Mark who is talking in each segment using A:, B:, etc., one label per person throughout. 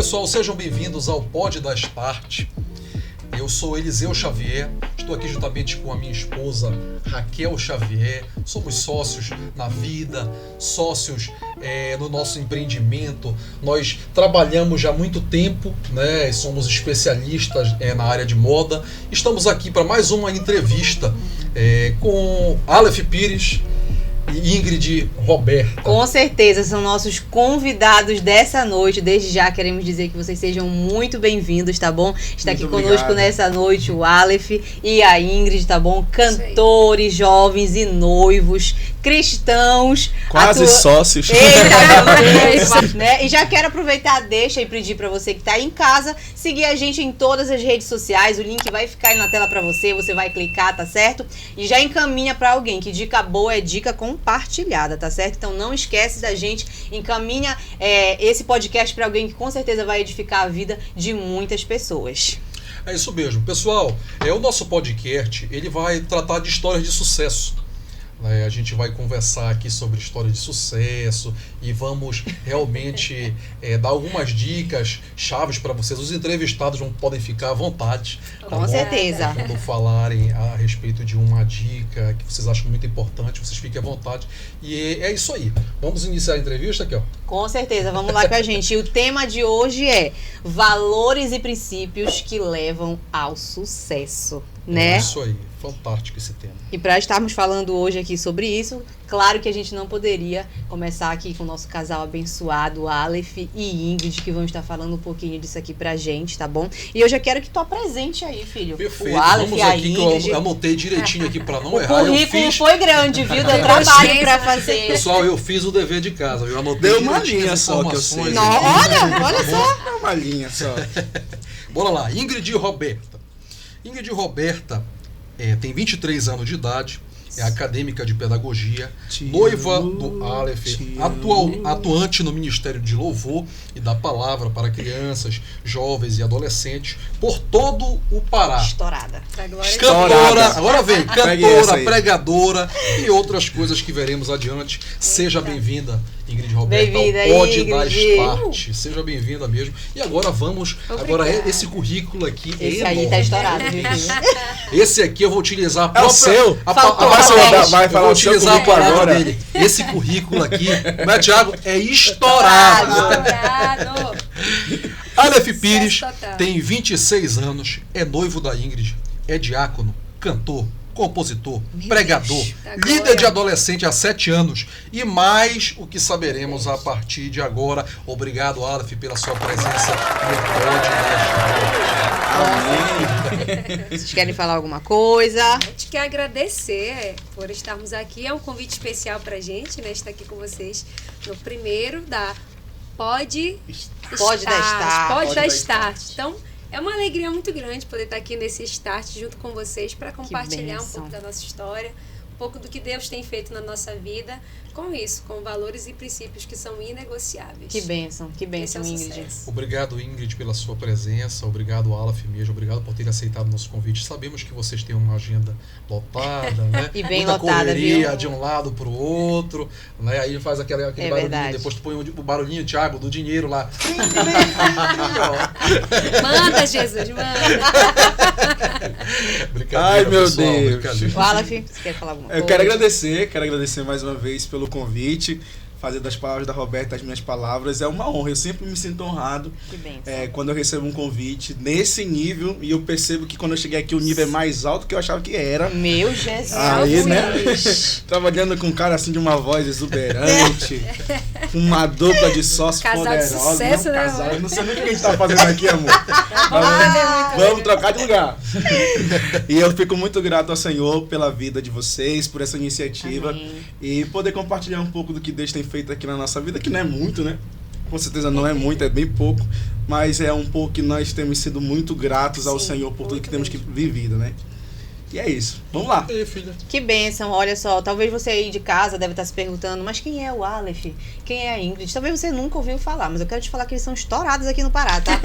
A: pessoal, sejam bem-vindos ao Pod da Start. Eu sou Eliseu Xavier, estou aqui juntamente com a minha esposa Raquel Xavier. Somos sócios na vida, sócios no nosso empreendimento. Nós trabalhamos já há muito tempo, né? Somos especialistas na área de moda. Estamos aqui para mais uma entrevista com Aleph Pires e Ingrid Roberta.
B: Com certeza, são nossos convidados dessa noite. Desde já queremos dizer que vocês sejam muito bem-vindos, tá bom? Está aqui conosco nessa noite o Aleph e a Ingrid, tá bom? Cantores, jovens e noivos, cristãos.
C: Quase sócios.
B: Eita, né? E já quero aproveitar, deixa e pedir para você que tá aí em casa, seguir a gente em todas as redes sociais. O link vai ficar aí na tela para você, você vai clicar, tá certo? E já encaminha para alguém, que dica boa é dica compartilhada, tá certo? Então não esquece da gente, encaminha esse podcast para alguém que com certeza vai edificar a vida de muitas pessoas.
A: É isso mesmo. Pessoal, o nosso podcast, ele vai tratar de histórias de sucesso. A gente vai conversar aqui sobre história de sucesso e vamos realmente dar algumas dicas chaves para vocês. Os entrevistados podem ficar à vontade.
B: Com certeza.
A: Quando falarem a respeito de uma dica que vocês acham muito importante, vocês fiquem à vontade. E é isso aí. Vamos iniciar a entrevista aqui, ó.
B: Com certeza, vamos lá com a gente. E o tema de hoje é valores e princípios que levam ao sucesso, né?
A: É isso aí, fantástico esse tema.
B: E para estarmos falando hoje aqui sobre isso, claro que a gente não poderia começar aqui com o nosso casal abençoado, Aleph e Ingrid, que vão estar falando um pouquinho disso aqui pra gente, tá bom? E eu já quero que tu apresente aí, filho.
A: Perfeito,
B: o Aleph
A: vamos
B: e a
A: aqui
B: Ingrid.
A: que eu anotei direitinho aqui para não
B: o
A: errar.
B: O currículo foi grande, viu? Deu trabalho para fazer.
A: Pessoal, eu fiz o dever de casa, viu? Anotei
C: Deu uma linha só que eu sei.
B: Não, olha só.
C: Deu uma linha só.
A: Bora lá, Ingrid Roberta. Ingrid Roberta tem 23 anos de idade, é acadêmica de pedagogia, noiva do Aleph, atuante no Ministério de Louvor e da Palavra para crianças, jovens e adolescentes por todo o Pará.
B: Estourada.
A: Cantora, agora vem, cantora, pregadora e outras coisas que veremos adiante. Seja bem-vinda, Ingrid Roberta, ao Pod da Start. Seja bem-vinda mesmo. E agora vamos, esse currículo aqui
B: esse aí tá estourado, viu?
A: Esse aqui eu vou utilizar a
C: própria... É o seu?
A: Vai falar, utilizar a palavra dele. Esse currículo aqui, né, Thiago, é estourado. Aleph Pires tem 26 anos, é noivo da Ingrid, é diácono, cantor, compositor, pregador, líder de adolescente há 7 anos e mais o que saberemos a partir de agora. Obrigado, Aleph, pela sua presença no Pod da
B: Start. Vocês querem falar alguma coisa?
D: A gente quer agradecer por estarmos aqui. É um convite especial pra gente, né? Estar aqui com vocês no primeiro da Pod da Start. Então, é uma alegria muito grande poder estar aqui nesse Start junto com vocês para compartilhar um pouco da nossa história, um pouco do que Deus tem feito na nossa vida, com valores e princípios que são inegociáveis.
B: Que bênção, Ingrid.
A: Obrigado, Ingrid, pela sua presença, obrigado, Aleph mesmo, obrado por ter aceitado o nosso convite. Sabemos que vocês têm uma agenda lotada, né?
B: E bem
A: muita
B: lotada,
A: correria,
B: viu?
A: de um lado pro outro, né? Aí faz aquele barulhinho,
B: verdade.
A: Depois tu põe o barulhinho, Thiago, do dinheiro lá.
D: Manda, Jesus, manda.
C: Ai, meu
A: pessoal,
C: Deus.
B: O Aleph, você quer falar alguma coisa?
C: Eu quero agradecer mais uma vez pelo convite, fazer das palavras da Roberta as minhas palavras, é uma honra, eu sempre me sinto honrado quando eu recebo um convite nesse nível, e eu percebo que quando eu cheguei aqui o nível é mais alto que eu achava que era.
B: Meu Jesus!
C: Aí, né, trabalhando com um cara assim de uma voz exuberante, com uma dupla de sócios poderosos.
D: Sucesso, né?
C: Eu não sei nem o que a gente tá fazendo aqui, amor. Vamos trocar de lugar. E eu fico muito grato ao Senhor pela vida de vocês, por essa iniciativa.
B: Amém.
C: E poder compartilhar um pouco do que Deus tem feito aqui na nossa vida, que não é muito, né? Com certeza não é muito, é bem pouco, mas é um pouco que nós temos sido muito gratos ao Senhor por tudo que temos vivido, né? E é isso. Vamos lá.
A: E aí, filha?
B: Que bênção. Olha só, talvez você aí de casa deve estar se perguntando, mas quem é o Aleph? Quem é a Ingrid? Talvez você nunca ouviu falar, mas eu quero te falar que eles são estourados aqui no Pará, tá?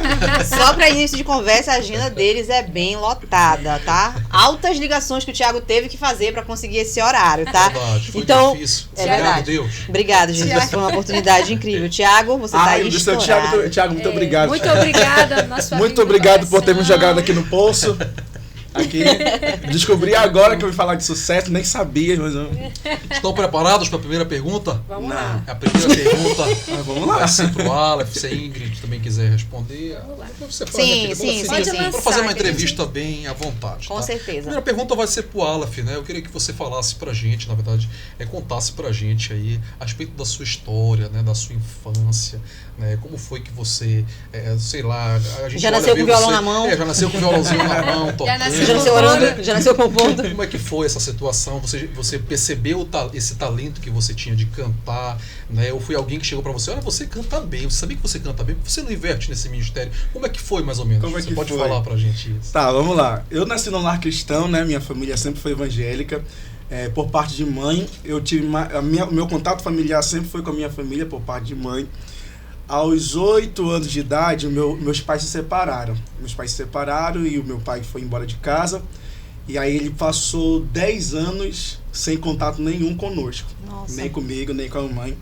B: Só para início de conversa, a agenda deles é bem lotada, tá? Altas ligações que o Thiago teve que fazer para conseguir esse horário, tá?
A: Verdade, foi
B: então,
A: difícil.
B: É verdade.
A: Deus.
B: Obrigada, gente. Foi uma oportunidade incrível. Thiago, você tá aí estourado.
C: Thiago, muito obrigado.
D: Muito obrigada, nosso amigo.
C: Muito obrigado por ter me jogado aqui no poço. Aqui, descobri agora que eu ia falar de sucesso, nem sabia, mas eu...
A: Estão preparados para a primeira pergunta?
D: Vamos lá.
A: A primeira pergunta
C: vamos lá.
A: vai ser pro Aleph, se a Ingrid também quiser responder. Você
B: Sim.
A: Para fazer uma entrevista bem à vontade.
B: Com certeza.
A: A primeira pergunta vai ser pro Aleph, né? Eu queria que você falasse pra gente, na verdade, contasse pra gente aí a respeito da sua história, né? Da sua infância, né? Como foi que você, sei lá... A gente
B: já nasceu com o violão na mão.
A: Já nasceu com o violãozinho na mão, tocando.
B: Já nasceu orando, já nasceu compondo.
A: Como é que foi essa situação? Você percebeu esse talento que você tinha de cantar, né? Ou foi alguém que chegou pra você, olha, você canta bem, você sabia que você canta bem, você não inverte nesse ministério? Como é que foi, mais ou menos?
C: Como é que
A: você pode
C: foi?
A: falar pra gente isso?
C: Tá, vamos lá. Eu nasci num lar cristão, né? Minha família sempre foi evangélica. Por parte de mãe, eu tive o meu contato familiar sempre foi com a minha família, por parte de mãe. Aos 8 anos de idade, meus pais se separaram. Meus pais se separaram e o meu pai foi embora de casa. E aí ele passou 10 anos sem contato nenhum conosco.
B: Nossa.
C: Nem comigo, nem com a mãe.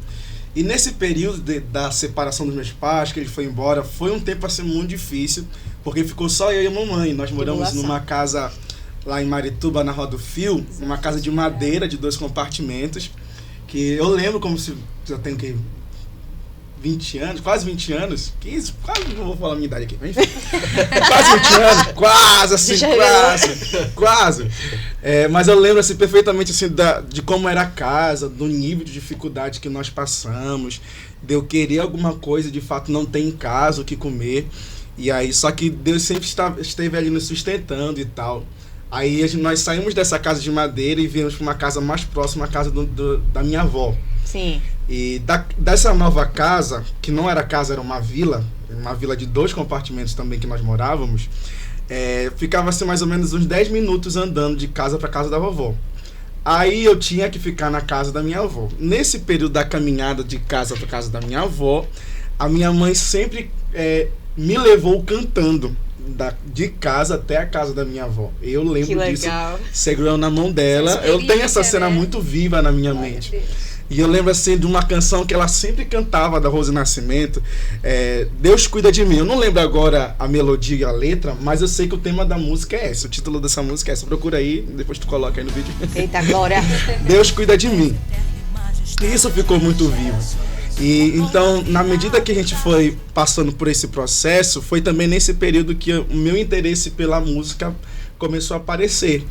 C: E nesse período da separação dos meus pais, que ele foi embora, foi um tempo assim muito difícil, porque ficou só eu e a mamãe. Nós moramos numa casa lá em Marituba, na Rua do Fio, uma casa de madeira de 2 compartimentos, que eu lembro como se eu tenho que 20 anos, quase 20 anos, que isso, quase não vou falar a minha idade aqui, mas enfim, quase 20 anos, quase assim, quase. Mas eu lembro assim, perfeitamente assim, de como era a casa, do nível de dificuldade que nós passamos, de eu querer alguma coisa, de fato não ter em casa o que comer, e aí, só que Deus sempre esteve ali nos sustentando e tal. Aí nós saímos dessa casa de madeira e viemos para uma casa mais próxima, a casa da minha avó.
B: Sim.
C: E dessa nova casa, que não era casa, era uma vila de 2 compartimentos também que nós morávamos, ficava assim mais ou menos uns 10 minutos andando de casa para casa da vovó. Aí eu tinha que ficar na casa da minha avó. Nesse período da caminhada de casa para casa da minha avó, a minha mãe sempre me levou cantando de casa até a casa da minha avó. Eu lembro disso, segurando na mão dela. Eu tenho essa cena muito viva na minha mente. E eu lembro assim de uma canção que ela sempre cantava, da Rose Nascimento, Deus Cuida de Mim. Eu não lembro agora a melodia e a letra, mas eu sei que o tema da música é esse. O título dessa música é essa. Procura aí, depois tu coloca aí no vídeo.
B: Eita, glória!
C: Deus Cuida de Mim. E isso ficou muito vivo. E então, na medida que a gente foi passando por esse processo, foi também nesse período que o meu interesse pela música começou a aparecer.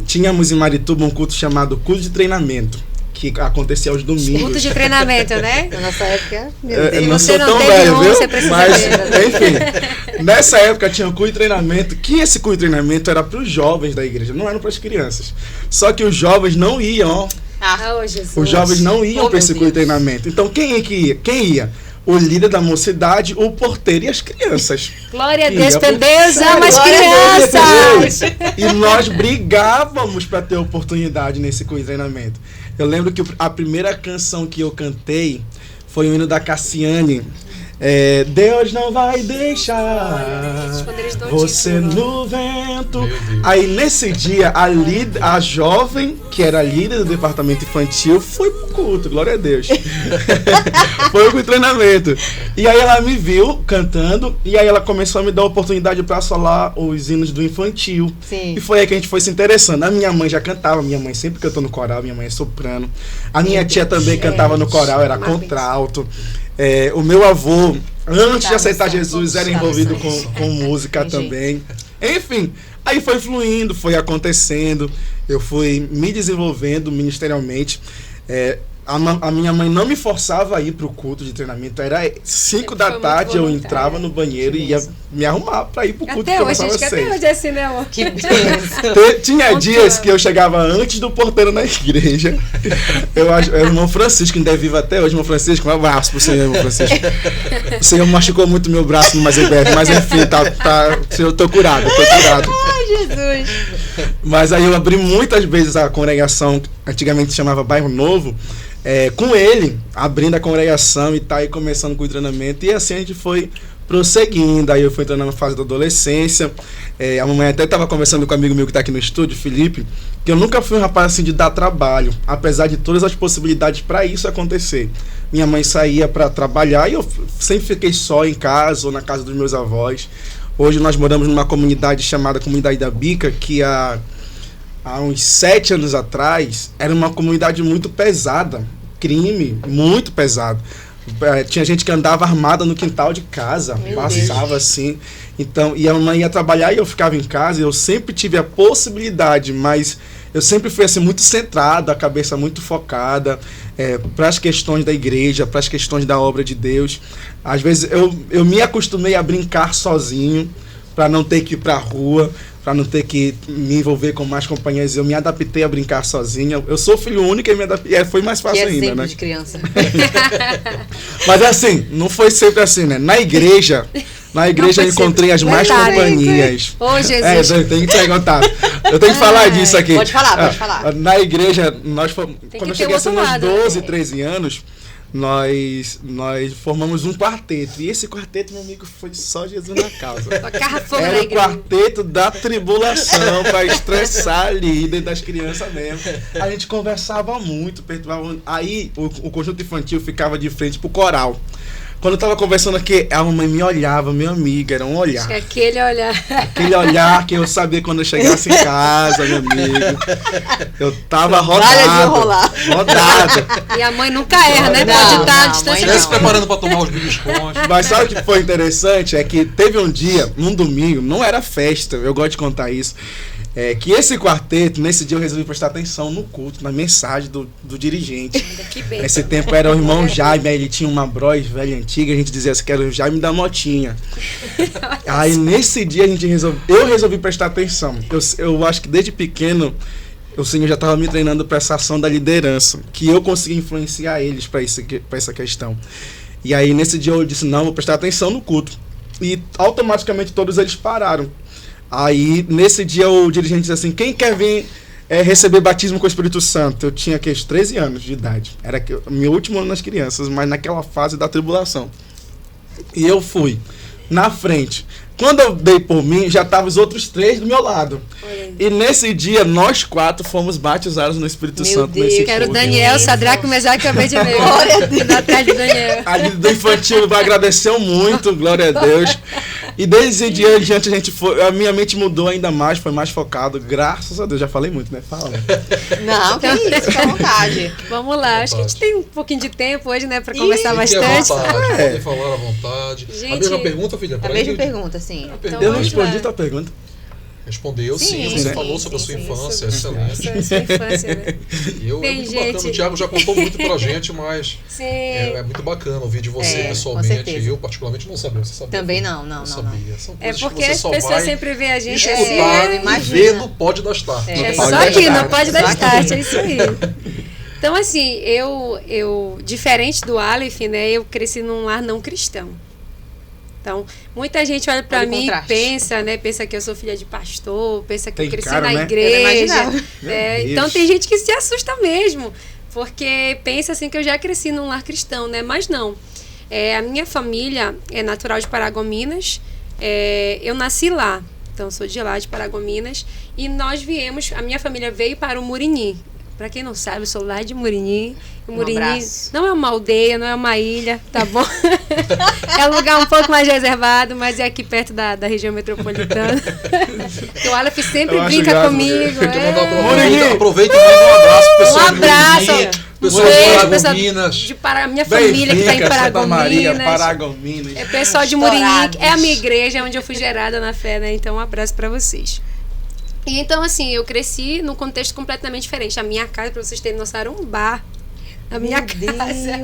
C: Tínhamos em Marituba um culto chamado Culto de Treinamento, que acontecia aos domingos.
D: Culto de treinamento, né?
B: Na nossa época, meu Deus.
C: Eu não sou tão velho, viu? Mas, enfim, nessa época tinha o culto de treinamento, que esse culto de treinamento era para os jovens da igreja, não era para as crianças. Só que os jovens não iam,
D: Jesus.
C: Os jovens não iam para esse culto de treinamento. Então quem ia? O líder da mocidade, o porteiro e as crianças.
D: Glória a Deus, Deus ama as crianças!
C: E nós brigávamos para ter oportunidade nesse culto de treinamento. Eu lembro que a primeira canção que eu cantei foi o hino da Cassiane. Deus não vai deixar você no vento. Aí nesse dia a jovem que era líder do departamento infantil foi pro culto, glória a Deus. Foi pro treinamento. E aí ela me viu cantando e aí ela começou a me dar a oportunidade para solar os hinos do infantil.
B: Sim.
C: E foi aí que a gente foi se interessando. A minha mãe já cantava, minha mãe sempre cantou no coral, minha mãe é soprano. A minha tia também cantava no coral, era contralto. O meu avô, antes de aceitar Jesus, era envolvido com música também. Enfim, aí foi fluindo, foi acontecendo, eu fui me desenvolvendo ministerialmente. A minha mãe não me forçava a ir pro culto de treinamento. Era 5 da tarde, eu entrava no banheiro e ia me arrumar pra ir pro culto.
D: Até hoje, acho que até hoje é assim, né, amor?
B: Que
C: Tinha dias que eu chegava antes do porteiro na igreja. O irmão Francisco, ainda é vivo até hoje. Irmão Francisco, um abraço pro senhor, irmão Francisco. O senhor machucou muito meu braço no mas enfim, eu tô curado.
B: Ai, Jesus.
C: Mas aí eu abri muitas vezes a congregação, antigamente se chamava Bairro Novo, com ele, abrindo a congregação e tá aí começando com o treinamento. E assim a gente foi prosseguindo. Aí eu fui entrando na fase da adolescência. A mamãe até estava conversando com um amigo meu que está aqui no estúdio, Felipe, que eu nunca fui um rapaz assim de dar trabalho, apesar de todas as possibilidades para isso acontecer. Minha mãe saía para trabalhar e eu sempre fiquei só em casa ou na casa dos meus avós. Hoje nós moramos numa comunidade chamada Comunidade da Bica, que há uns 7 anos atrás era uma comunidade muito pesada, crime muito pesado. Tinha gente que andava armada no quintal de casa, passava assim. Então, e a mãe ia trabalhar e eu ficava em casa. Eu sempre tive a possibilidade, mas eu sempre fui assim muito centrado, a cabeça muito focada para as questões da igreja, para as questões da obra de Deus. Às vezes eu me acostumei a brincar sozinho, para não ter que ir para a rua, para não ter que me envolver com mais companhias. Eu me adaptei a brincar sozinha. Eu sou filho único e me adaptei. Foi mais fácil ainda, né?
B: De criança.
C: Mas assim, não foi sempre assim, né? Na igreja eu encontrei as mais companhias.
D: Ô, Jesus.
C: Eu tenho que perguntar. Eu tenho que falar disso aqui.
B: Pode falar.
C: Na igreja, quando eu cheguei assim, uns 12, 13 anos, nós formamos um quarteto. E esse quarteto, meu amigo, foi só Jesus na causa. Era o quarteto da tribulação, para estressar a líder das crianças mesmo. A gente conversava muito, perturbava. Aí o conjunto infantil ficava de frente pro coral. Quando eu tava conversando aqui, a mamãe me olhava, meu amigo, era um olhar.
D: Aquele olhar.
C: Aquele olhar que eu sabia quando eu chegasse em casa, meu amigo. Eu tava rodado.
D: E a mãe nunca erra, né? Pode estar à distância.
A: Estivesse preparando para tomar os biscoitos.
C: Mas sabe o que foi interessante? É que teve um dia, num domingo, não era festa, eu gosto de contar isso. Que esse quarteto, nesse dia eu resolvi prestar atenção no culto, na mensagem do dirigente. Nesse tempo era o irmão Jaime, aí ele tinha uma Bros velha antiga, a gente dizia assim que era o Jaime da Motinha. Aí nesse dia eu resolvi prestar atenção. Eu acho que desde pequeno o Senhor já estava me treinando para essa ação da liderança, que eu consegui influenciar eles para essa questão. E aí nesse dia eu disse, não, vou prestar atenção no culto. E automaticamente todos eles pararam. Aí, nesse dia, o dirigente disse assim, quem quer vir receber batismo com o Espírito Santo? Eu tinha, 13 anos de idade. Era meu último ano nas crianças, mas naquela fase da tribulação. E eu fui na frente. Quando eu dei por mim, já estavam os outros 3 do meu lado. E nesse dia, nós 4 fomos batizados no Espírito Santo.
D: Nesse Quero culto. Daniel, Sadraque, Mesaque e Abednego. Glória a Deus. Na tarde, Daniel.
C: A líder do infantil agradeceu muito, glória a Deus. E desde esse dia em diante a minha mente mudou ainda mais, foi mais focado, graças a Deus. Já falei muito, né? Fala.
B: Não, que isso, fica à vontade.
D: Vamos lá, acho que a gente tem um pouquinho de tempo hoje, né, para conversar bastante.
A: Pode falar à vontade.
D: Gente,
A: a mesma pergunta, filha?
B: A mesma pergunta, sim.
C: Então, eu não respondi a tua pergunta.
A: Respondeu, sim, você falou sobre a sua infância, excelente.
D: Sobre a sua infância, né?
A: É muito bacana, o Thiago já contou muito pra gente, mas é muito bacana ouvir de você pessoalmente. Eu, particularmente, não sabia. Você sabia?
B: Também não.
A: Sabia. São coisas
D: porque
A: que você
D: as pessoas sempre veem a gente
A: escutar e ver no Pode da Start.
D: Só aqui, no Pode da Start, é isso aí. Então, assim, eu diferente do Aleph, né, eu cresci num lar não cristão. Então, muita gente olha pra mim e pensa que eu sou filha de pastor, pensa que eu cresci na igreja. Então, tem gente que se assusta mesmo, porque pensa assim que eu já cresci num lar cristão, né? Mas não. A minha família é natural de Paragominas, eu nasci lá, então sou de lá, de Paragominas, e nós a minha família veio para o Murini. Pra quem não sabe, eu sou lá de Murini. Murini não é uma aldeia, não é uma ilha, tá bom? É um lugar um pouco mais reservado, mas é aqui perto da região metropolitana. O Aleph sempre brinca comigo.
A: Aproveita e manda um abraço pro pessoal.
D: Um abraço.
A: Pessoal de Paragominas.
D: Minha família que está em
C: Paragominas.
D: É pessoal de Murini, é a minha igreja, onde eu fui gerada na fé, né? Então, um abraço para vocês. E então, assim, eu cresci num contexto completamente diferente. A minha casa, para vocês terem noção, era um bar. A minha casa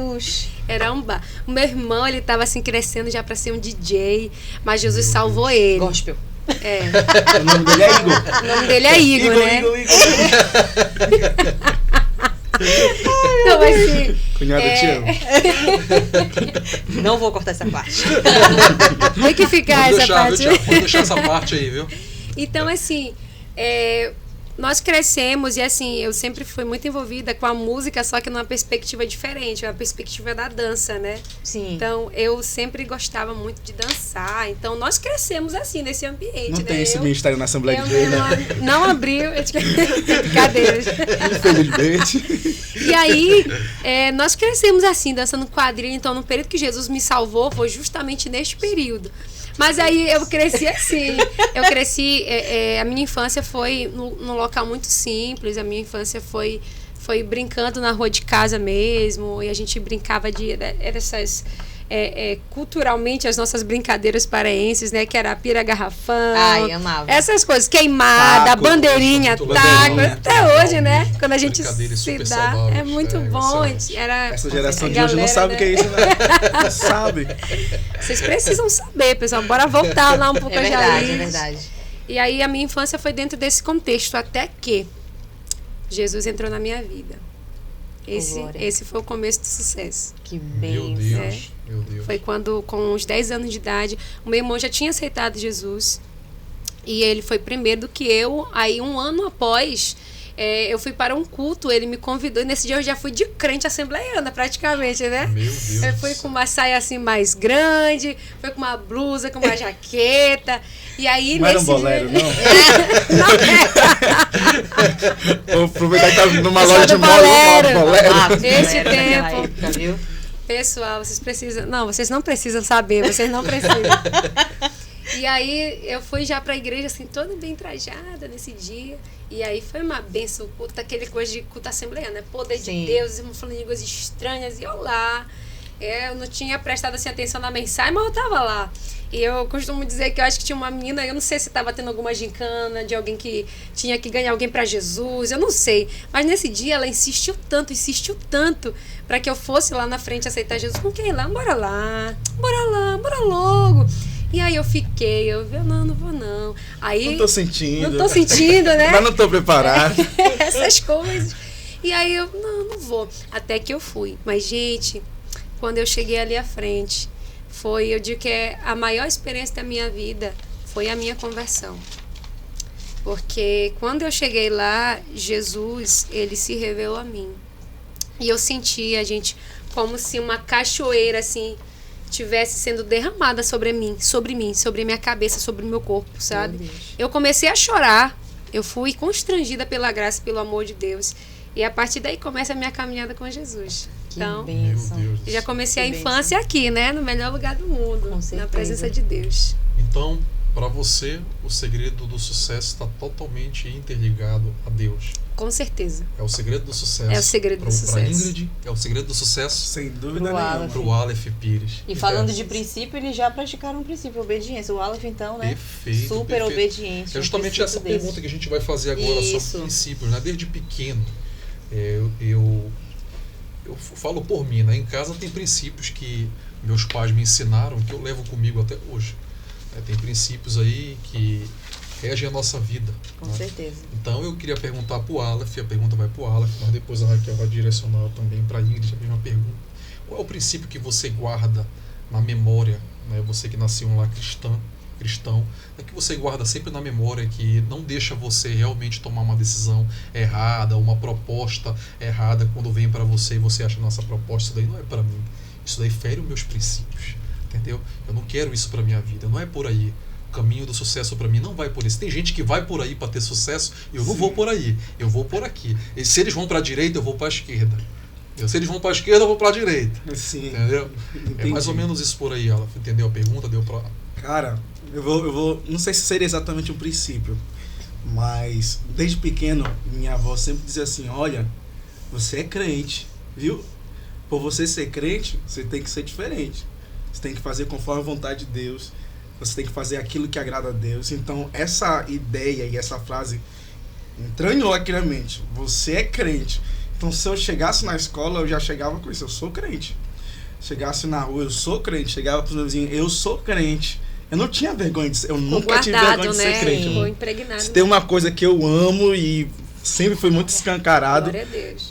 D: era um bar. O meu irmão, ele estava assim crescendo já para ser um DJ, mas Jesus salvou ele.
B: Gospel.
C: O nome dele é Igor.
D: O nome dele é Igor, né? Então, assim,
C: cunhado, te amo.
B: Não vou cortar essa parte.
D: Tem que ficar essa parte.
A: Vou deixar essa parte aí, viu?
D: Então, assim, nós crescemos e assim, eu sempre fui muito envolvida com a música, só que numa perspectiva diferente, uma perspectiva da dança, né?
B: Sim.
D: Então, eu sempre gostava muito de dançar. Então, nós crescemos assim, nesse ambiente,
C: não
D: né?
C: tem esse ministério na Assembleia de Deus, né?
D: Não abriu, brincadeiras.
C: Infelizmente.
D: E aí, nós crescemos assim, dançando quadrilha. Então, no período que Jesus me salvou, foi justamente neste período. Mas aí eu cresci assim, a minha infância foi num local muito simples, a minha infância foi brincando na rua de casa mesmo, e a gente brincava culturalmente as nossas brincadeiras paraenses, né, que era a pira garrafão.
B: Ai, amava.
D: Essas coisas, queimada, taco, bandeirinha, taco, até hoje, né, quando a gente se dá, é muito bom.
C: Essa geração de hoje não sabe o que é isso, né? Não sabe.
D: Vocês precisam saber, pessoal, bora voltar lá um pouco
B: a
D: Jaliz.
B: É verdade.
D: E aí a minha infância foi dentro desse contexto, até que Jesus entrou na minha vida. Esse foi o começo do sucesso.
B: Que bem.
A: Meu Deus.
D: Foi quando, com uns 10 anos de idade, o meu irmão já tinha aceitado Jesus. E ele foi primeiro do que eu. Aí, um ano após, eu fui para um culto, ele me convidou. E nesse dia eu já fui de crente assembleiana, praticamente, né?
A: Meu Deus.
D: Eu fui com uma saia assim mais grande, fui com uma blusa, com uma jaqueta. E aí,
C: não era um bolero,
D: dia...
C: não?
D: Não
C: Vou aproveitar que tá numa
D: eu
C: loja de bolero.
D: Esse tempo.
B: Época, viu?
D: Pessoal, vocês precisam... Não, vocês não precisam saber, vocês não precisam. E aí, eu fui já pra igreja, assim, toda bem trajada nesse dia. E aí, foi uma bênção, culto, aquele coisa de culto assembleiano, né? Poder de Deus, irmão falando línguas estranhas, e eu lá. Eu não tinha prestado, assim, atenção na mensagem, mas eu tava lá. E eu costumo dizer que eu acho que tinha uma menina, eu não sei se estava tendo alguma gincana de alguém que tinha que ganhar alguém para Jesus, eu não sei. Mas nesse dia ela insistiu tanto para que eu fosse lá na frente aceitar Jesus. Com quem lá? Bora bora logo. E aí eu não vou não. Aí,
C: não tô sentindo.
D: Não tô sentindo, né?
C: Mas não tô preparado.
D: Essas coisas. E aí eu, não vou. Até que eu fui. Mas, gente, quando eu cheguei ali à frente, eu digo que a maior experiência da minha vida foi a minha conversão. Porque quando eu cheguei lá, Jesus, ele se revelou a mim. E eu sentia, gente, como se uma cachoeira, assim, tivesse sendo derramada sobre mim, sobre a minha cabeça, sobre o meu corpo, sabe? Eu comecei a chorar, eu fui constrangida pela graça e pelo amor de Deus. E a partir daí começa a minha caminhada com Jesus. Então, eu já comecei a infância aqui, né? No melhor lugar do mundo, na presença de Deus.
A: Então, para você, o segredo do sucesso está totalmente interligado a Deus.
D: Com certeza.
A: É o segredo do sucesso.
D: É o segredo do sucesso.
A: Para Ingrid, é o segredo do sucesso.
C: Sem dúvida nenhuma.
A: Para o Aleph Pires.
B: E falando de princípio, eles já praticaram um princípio, obediência. O Aleph, então, né?
A: Perfeito.
B: Super obediente.
A: É justamente essa pergunta que a gente vai fazer agora sobre princípios, né? Desde pequeno. Eu falo por mim, né? Em casa tem princípios que meus pais me ensinaram, que eu levo comigo até hoje. Tem princípios aí que regem a nossa vida.
B: Com certeza.
A: Então eu queria perguntar para o Aleph, a pergunta vai para o Aleph, mas depois a Raquel vai direcionar também para a Ingrid a mesma pergunta. Qual é o princípio que você guarda na memória, né? Você que nasceu lá cristão, é que você guarda sempre na memória, que não deixa você realmente tomar uma decisão errada, uma proposta errada quando vem para você e você acha, nossa, proposta, isso daí não é para mim, isso daí fere os meus princípios, entendeu? Eu não quero isso para minha vida, não é por aí. O caminho do sucesso para mim não vai por isso. Tem gente que vai por aí para ter sucesso e eu não vou por aí, eu vou por aqui. E se eles vão para a direita, eu vou para a esquerda. Se eles vão para a esquerda, eu vou para a direita.
C: Sim.
A: Entendeu? Entendi. É mais ou menos isso por aí, ela entendeu a pergunta? Deu para...
C: Cara, eu vou, não sei se seria exatamente um princípio, mas desde pequeno minha avó sempre dizia assim: olha, você é crente, viu? Por você ser crente, você tem que ser diferente. Você tem que fazer conforme a vontade de Deus. Você tem que fazer aquilo que agrada a Deus. Então, essa ideia e essa frase entranhou aqui na mente. Você é crente. Então, se eu chegasse na escola, eu já chegava com isso. Eu sou crente. Chegasse na rua, eu sou crente. Chegava para os meus vizinhos, eu sou crente. Eu não tinha vergonha de ser. Eu nunca tive vergonha de ser crente.
D: Ficou impregnado.
C: Se tem uma coisa que eu amo e sempre foi muito escancarado,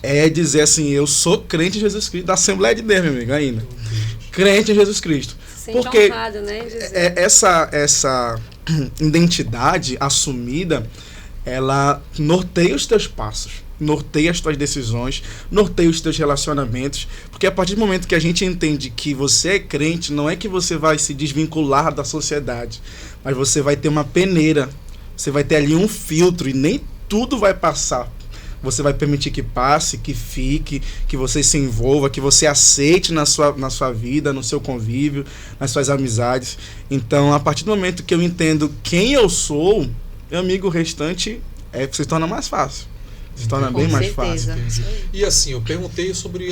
C: é dizer assim: eu sou crente em Jesus Cristo, da Assembleia de Deus, meu amigo, ainda. Crente em Jesus Cristo. Porque
D: honrado, né,
C: essa identidade assumida ela norteia os teus passos, norteia as tuas decisões, norteia os teus relacionamentos, porque a partir do momento que a gente entende que você é crente, não é que você vai se desvincular da sociedade, mas você vai ter uma peneira, você vai ter ali um filtro e nem tudo vai passar. Você vai permitir que passe, que fique, que você se envolva, que você aceite na sua vida, no seu convívio, nas suas amizades. Então, a partir do momento que eu entendo quem eu sou, meu amigo, o restante se torna mais fácil. Se torna bem mais fácil.
A: E assim, eu perguntei sobre...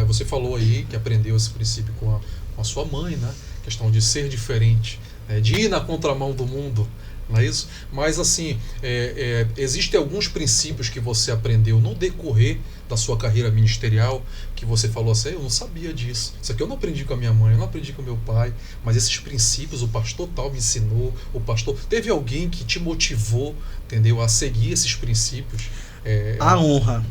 A: você falou aí que aprendeu esse princípio com a sua mãe, né? A questão de ser diferente, né? De ir na contramão do mundo. Não é isso? Mas assim, existem alguns princípios que você aprendeu no decorrer da sua carreira ministerial, que você falou assim, eu não sabia disso. Isso aqui eu não aprendi com a minha mãe, eu não aprendi com meu pai, mas esses princípios o pastor tal me ensinou, o pastor... Teve alguém que te motivou, entendeu, a seguir esses princípios?
C: A honra.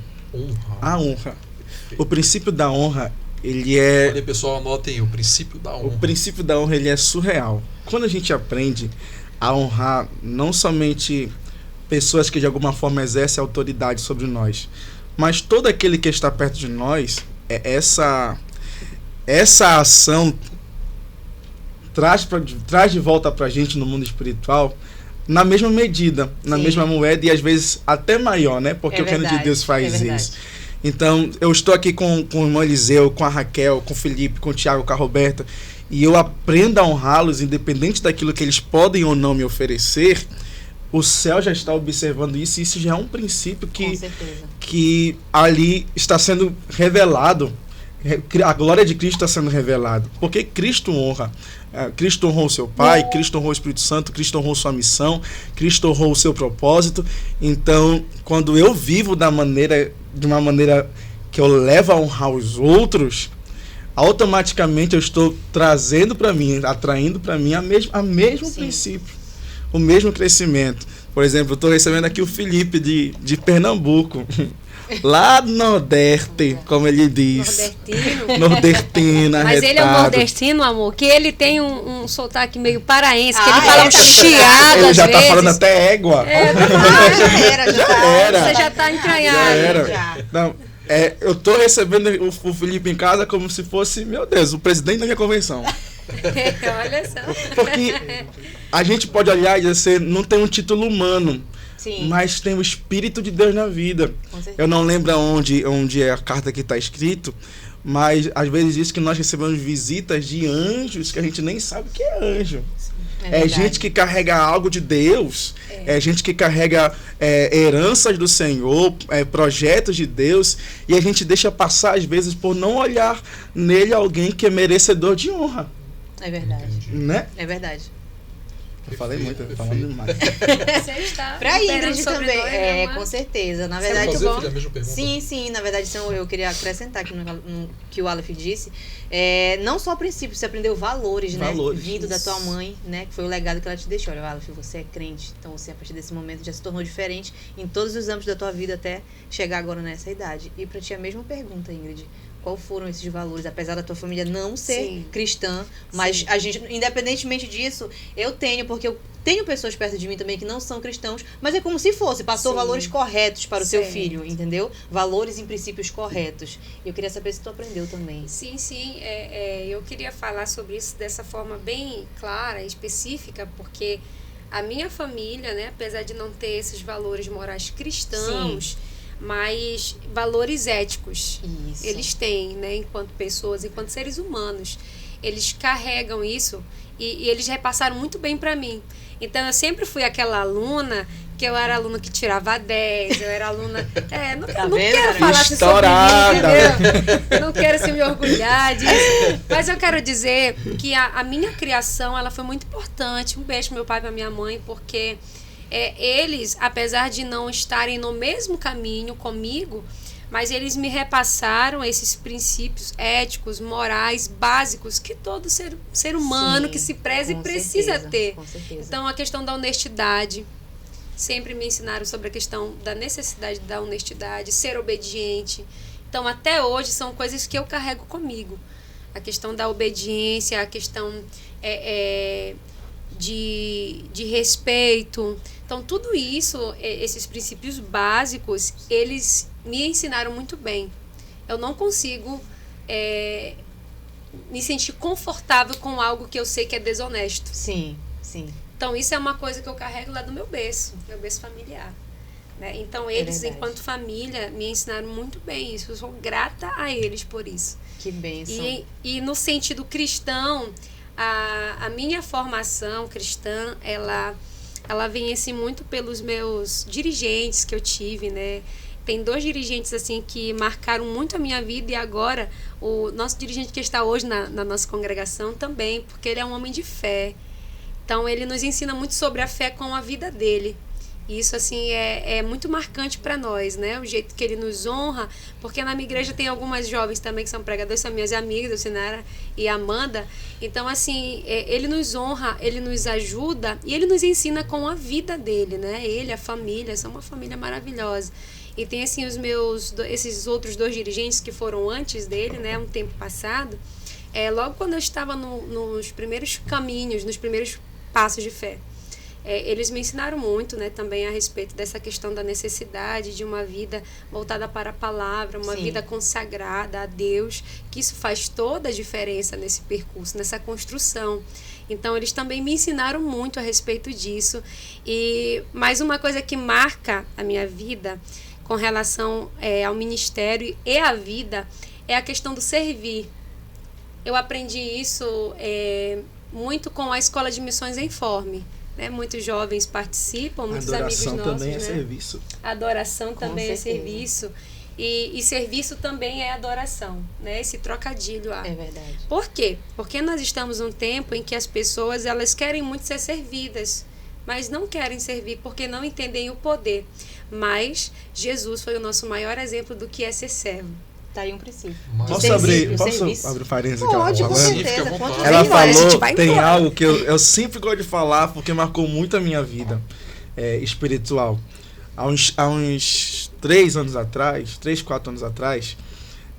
C: A honra.
A: Perfeito.
C: O princípio da honra, ele é...
A: Olha, pessoal, anotem aí, o princípio da honra.
C: O princípio da honra, ele é surreal. Quando a gente aprende a honrar não somente pessoas que de alguma forma exercem autoridade sobre nós, mas todo aquele que está perto de nós, essa ação traz de volta pra gente no mundo espiritual na mesma medida, na mesma moeda e às vezes até maior, né? Porque o reino de Deus faz isso. Então, eu estou aqui com o irmão Eliseu, com a Raquel, com o Felipe, com o Thiago, com a Roberta, e eu aprendo a honrá-los, independente daquilo que eles podem ou não me oferecer. O céu já está observando isso, e isso já é um princípio que ali está sendo revelado. A glória de Cristo está sendo revelada. Porque Cristo honra. Cristo honrou o seu Pai, Cristo honrou o Espírito Santo, Cristo honrou sua missão, Cristo honrou o seu propósito. Então, quando eu vivo de uma maneira que eu levo a honrar os outros, automaticamente eu estou trazendo para mim, atraindo para mim a mesmo princípio, o mesmo crescimento. Por exemplo, eu estou recebendo aqui o Felipe de Pernambuco, lá do Nordeste, como ele diz. Nordestino.
D: Mas ele é um nordestino, amor, que ele tem um sotaque meio paraense, que ele fala um chiado.
C: Ele já está falando até égua.
D: Já era. Você já está entranhado.
C: Não, eu estou recebendo o Felipe em casa como se fosse, meu Deus, o presidente da minha convenção.
D: Olha só.
C: Porque a gente pode olhar e dizer, não tem um título humano.
B: Sim.
C: Mas tem o Espírito de Deus na vida. Eu não lembro onde é a carta que está escrito, mas às vezes diz que nós recebemos visitas de anjos que a gente nem sabe o que é anjo. É gente que carrega algo de Deus, é gente que carrega heranças do Senhor, projetos de Deus, e a gente deixa passar às vezes por não olhar nele alguém que é merecedor de honra.
B: É verdade.
C: Né?
B: É verdade.
C: Eu falei muito, eu falando demais.
D: Você está
B: pra Ingrid também. Com certeza. Na verdade, sim, na verdade, eu queria acrescentar aqui no que o Aleph disse. Não só princípios, você aprendeu valores, né? Vindo da tua mãe, né? Que foi o legado que ela te deixou. Olha, Aleph, você é crente, então você, a partir desse momento, já se tornou diferente em todos os âmbitos da tua vida até chegar agora nessa idade. E pra ti a mesma pergunta, Ingrid. Qual foram esses valores, apesar da tua família não ser cristã, mas a gente, independentemente disso, porque eu tenho pessoas perto de mim também que não são cristãos, mas é como se fosse, passou valores corretos para o seu filho, entendeu? Valores e princípios corretos. E eu queria saber se tu aprendeu também.
D: Sim, eu queria falar sobre isso dessa forma bem clara, específica, porque a minha família, né, apesar de não ter esses valores morais cristãos, mas valores éticos. Isso. Eles têm, né, enquanto pessoas, enquanto seres humanos. Eles carregam isso e eles repassaram muito bem para mim. Então, eu sempre fui aquela aluna que eu era aluna que tirava 10, eu era aluna... não quero falar sobre mim, entendeu? Não quero me orgulhar disso. Mas eu quero dizer que a minha criação, ela foi muito importante. Um beijo pro meu pai e pra minha mãe, porque... eles, apesar de não estarem no mesmo caminho comigo, mas eles me repassaram esses princípios éticos, morais, básicos, que todo ser humano que se preze precisa ter. Então, a questão da honestidade, sempre me ensinaram sobre a questão da necessidade da honestidade, ser obediente. Então, até hoje, são coisas que eu carrego comigo. A questão da obediência, a questão de respeito. Então, tudo isso, esses princípios básicos, eles me ensinaram muito bem. Eu não consigo me sentir confortável com algo que eu sei que é desonesto.
B: Sim, sim.
D: Então, isso é uma coisa que eu carrego lá do meu berço familiar. Né? Então, eles, enquanto família, me ensinaram muito bem isso. Eu sou grata a eles por isso.
B: Que bênção.
D: E no sentido cristão, a minha formação cristã, ela vem assim muito pelos meus dirigentes que eu tive, né? Tem 2 dirigentes assim que marcaram muito a minha vida, e agora o nosso dirigente que está hoje na nossa congregação também, porque ele é um homem de fé. Então ele nos ensina muito sobre a fé com a vida dele. E isso assim é muito marcante para nós, né? O jeito que ele nos honra, porque na minha igreja tem algumas jovens também que são pregadores, são minhas amigas, a Sinara e a Amanda. Então assim, ele nos honra, ele nos ajuda e ele nos ensina com a vida dele, né? Ele, a família, são uma família maravilhosa. E tem assim esses outros 2 dirigentes que foram antes dele, né? Um tempo passado. Logo quando eu estava nos primeiros caminhos, nos primeiros passos de fé. Eles me ensinaram muito, né, também a respeito dessa questão da necessidade de uma vida voltada para a palavra, uma
B: Sim.
D: vida consagrada a Deus, que isso faz toda a diferença nesse percurso, nessa construção. Então, eles também me ensinaram muito a respeito disso. E mais uma coisa que marca a minha vida com relação ao ministério e à vida é a questão do servir. Eu aprendi isso muito com a Escola de Missões em Forme. Né? Muitos jovens participam, muitos amigos nossos.
C: Adoração também é
D: né?
C: serviço.
D: Adoração também
B: Com
D: é
B: certeza.
D: serviço. E serviço também é adoração, né? Esse trocadilho.
B: É verdade.
D: Por quê? Porque nós estamos num tempo em que as pessoas elas querem muito ser servidas, mas não querem servir porque não entendem o poder. Mas Jesus foi o nosso maior exemplo do que é ser servo.
B: Tá aí um princípio.
C: Posso abrir parênteses aqui?
B: Pode, com
A: falando?
B: certeza. Quanto
C: Ela
B: melhor.
D: a gente
C: falou,
D: vai
C: tem
D: embora.
C: algo que eu sempre gosto de falar porque marcou muito a minha vida espiritual. Há uns 3 anos atrás, 3, 4 anos atrás,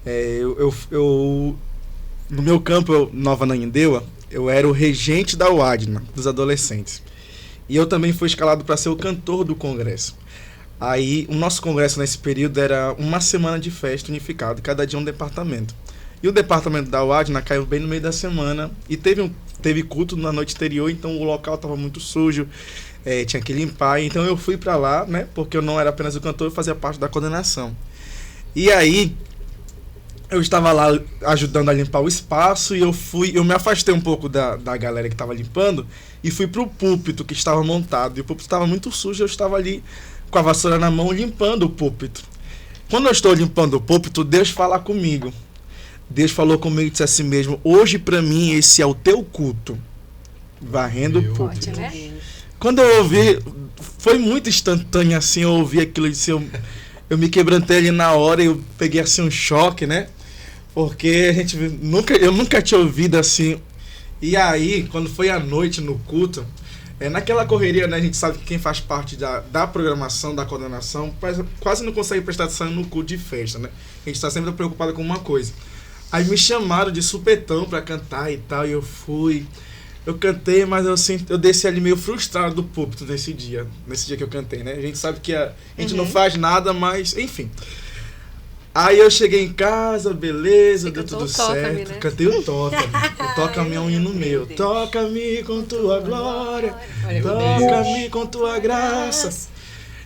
C: eu no meu campo, Nova Ananindeua, eu era o regente da UADNA, dos adolescentes. E eu também fui escalado para ser o cantor do congresso. Aí, o nosso congresso nesse período era uma semana de festa unificada, cada dia um departamento. E o departamento da UADNA caiu bem no meio da semana e teve culto na noite anterior, então o local estava muito sujo, tinha que limpar. Então eu fui para lá, né, porque eu não era apenas o cantor, eu fazia parte da coordenação. E aí, eu estava lá ajudando a limpar o espaço e eu me afastei um pouco da galera que estava limpando e fui para o púlpito que estava montado. E o púlpito estava muito sujo, eu estava ali com a vassoura na mão, limpando o púlpito. Quando eu estou limpando o púlpito, Deus fala comigo. Deus falou comigo e disse assim mesmo: hoje para mim esse é o teu culto. Varrendo o púlpito.
D: Forte, né?
C: Quando eu ouvi, foi muito instantâneo assim, eu ouvi aquilo e disse, eu me quebrantei ali na hora e eu peguei assim um choque, né? Porque eu nunca tinha ouvido assim. E aí, quando foi à noite no culto, naquela correria, né, a gente sabe que quem faz parte da programação, da coordenação, quase não consegue prestar atenção no culto de festa, né? A gente está sempre preocupado com uma coisa. Aí me chamaram de supetão para cantar e tal, e eu fui. Eu cantei, mas eu desci ali meio frustrado do púlpito nesse dia que eu cantei, né? A gente sabe que a gente não faz nada, mas enfim. Aí eu cheguei em casa, beleza, deu tudo certo. Né? Cantei o Toca-me. O Toca-me é um hino meu. Toca-me com tua glória, toca-me com tua graça.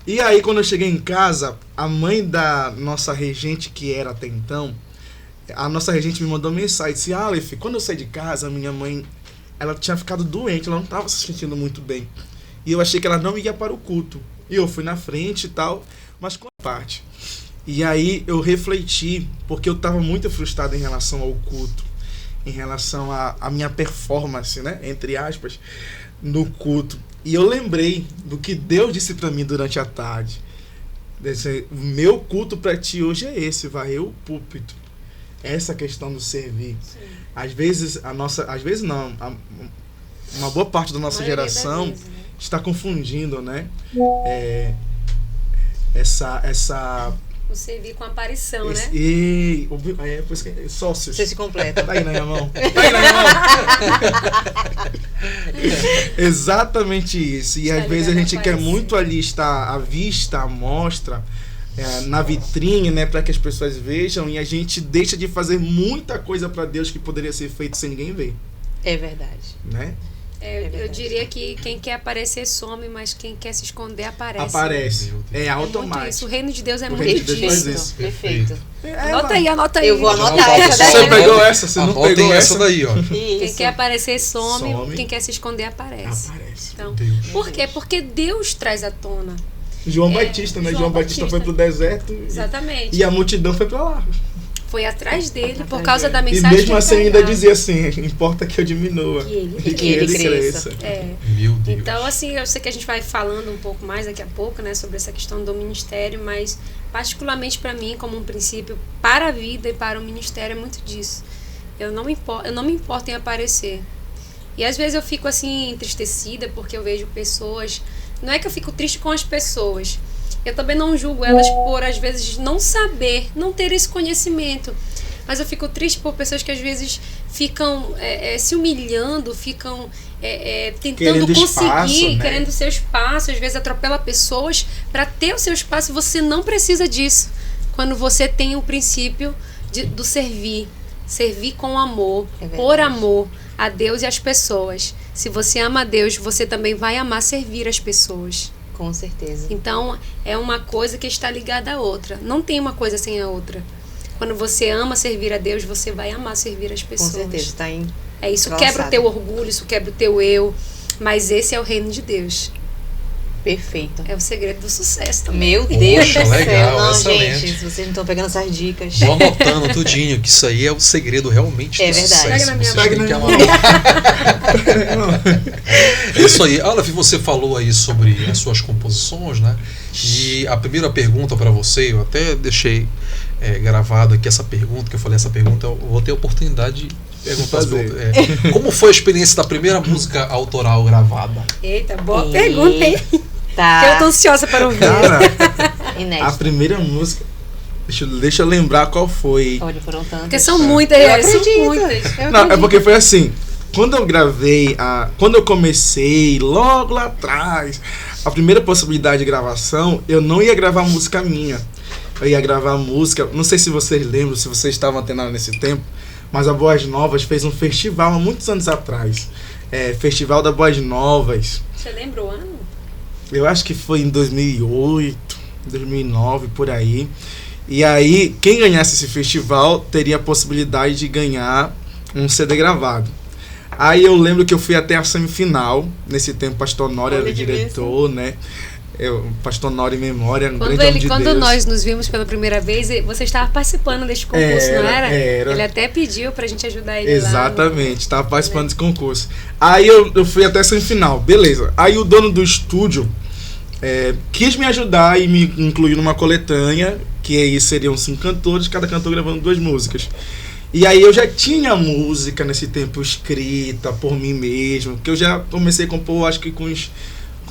C: E aí, quando eu cheguei em casa, a mãe da nossa regente, que era até então, a nossa regente me mandou mensagem, disse: Aleph, quando eu saí de casa, minha mãe, ela tinha ficado doente, ela não estava se sentindo muito bem. E eu achei que ela não ia para o culto. E eu fui na frente e tal, mas com a parte. E aí eu refleti, porque eu estava muito frustrado em relação ao culto, em relação à minha performance, né, entre aspas, no culto. E eu lembrei do que Deus disse para mim durante a tarde. O meu culto para ti hoje é esse, varrer o púlpito. Essa questão do servir. Sim. Às vezes, uma boa parte da nossa geração está confundindo, né, essa
D: O servir com aparição, né?
C: E sócios.
B: Você se completa.
C: Tá aí na minha mão. Tá aí na minha mão. Exatamente isso. E às vezes a gente quer muito ali estar à vista, à mostra, na vitrine, né, para que as pessoas vejam, e a gente deixa de fazer muita coisa para Deus que poderia ser feito sem ninguém ver.
B: É verdade.
C: Né?
D: Eu diria que quem quer aparecer some, mas quem quer se esconder aparece.
C: Aparece. É automático.
D: Muito isso. O reino de Deus é
C: O
D: muito
C: reino de Deus faz
D: disso.
C: isso.
B: Perfeito.
D: Anota aí.
B: Eu vou anotar essa daí.
C: Você pegou essa, você não
A: Anotem
C: pegou
A: essa daí, ó.
B: Isso.
D: Quem quer aparecer some, quem quer se esconder aparece. Então, por quê? Porque Deus traz à tona.
C: João Batista, né? João Batista foi pro deserto.
D: Exatamente.
C: E a multidão foi pra lá.
D: Foi atrás dele por causa da mensagem.
C: E mesmo assim ainda dizia assim: importa que eu diminua
D: e que ele cresça.
A: Meu Deus.
D: Então, assim, eu sei que a gente vai falando um pouco mais daqui a pouco, né, sobre essa questão do ministério, mas particularmente para mim, como um princípio para a vida e para o ministério, é muito disso. Eu não me importo em aparecer. E às vezes eu fico assim entristecida porque eu vejo pessoas. Não é que eu fico triste com as pessoas. Eu também não julgo elas por, às vezes, não saber, não ter esse conhecimento. Mas eu fico triste por pessoas que, às vezes, ficam se humilhando, ficam tentando
C: querendo
D: conseguir,
C: espaço, né?
D: querendo seu espaço. Às vezes, atropela pessoas para ter o seu espaço. Você não precisa disso. Quando você tem o princípio do servir. Servir com amor, por amor a Deus e às pessoas. Se você ama a Deus, você também vai amar servir as pessoas.
B: Com certeza.
D: Então, é uma coisa que está ligada à outra. Não tem uma coisa sem a outra. Quando você ama servir a Deus, você vai amar servir as pessoas.
B: Com certeza, está em...
D: Isso quebra o teu orgulho, isso quebra o teu eu. Mas esse é o reino de Deus.
B: Perfeito.
D: É o segredo do sucesso também.
B: Meu Deus do céu.
A: Legal,
B: não,
A: excelente.
B: gente, se vocês não estão pegando essas dicas.
A: Vou anotando tudinho, que isso aí é o segredo realmente do
B: verdade.
A: sucesso.
D: Pega na minha
A: Você tem que É isso aí. Aleph, você falou aí sobre as suas composições, né? E a primeira pergunta para você, eu até deixei gravado aqui essa pergunta, que eu falei essa pergunta, eu vou ter a oportunidade de perguntar. Como foi a experiência da primeira música autoral gravada?
D: Eita, boa pergunta, hein?
B: Tá.
D: Eu tô ansiosa para ouvir.
C: Cara,
B: Inédito.
C: a primeira música, deixa eu lembrar qual foi.
B: Olha, foram tantas.
D: Porque são muitas, são muitas.
C: Não, é porque foi assim, quando eu gravei, quando eu comecei logo lá atrás, a primeira possibilidade de gravação, eu não ia gravar música minha. Eu ia gravar música, não sei se vocês lembram, se vocês estavam antenados nesse tempo, mas a Boas Novas fez um festival há muitos anos atrás. Festival da Boas Novas.
D: Você lembra o ano?
C: Eu acho que foi em 2008, 2009, por aí. E aí, quem ganhasse esse festival teria a possibilidade de ganhar um CD gravado. Aí eu lembro que eu fui até a semifinal. Nesse tempo, Pastor Nório era o diretor, né? Pastor Nório em memória, um grande homem de
D: quando
C: Deus.
D: Nós nos vimos pela primeira vez, você estava participando deste concurso, não era?
C: Era.
D: Ele até pediu pra gente ajudar ele.
C: Exatamente, estava participando desse concurso. Aí eu fui até a semifinal, beleza. Aí o dono do estúdio quis me ajudar e me incluir numa coletânea, que aí seriam 5 cantores, cada cantor gravando 2 músicas. E aí eu já tinha música nesse tempo escrita por mim mesmo, que eu já comecei a compor, acho que com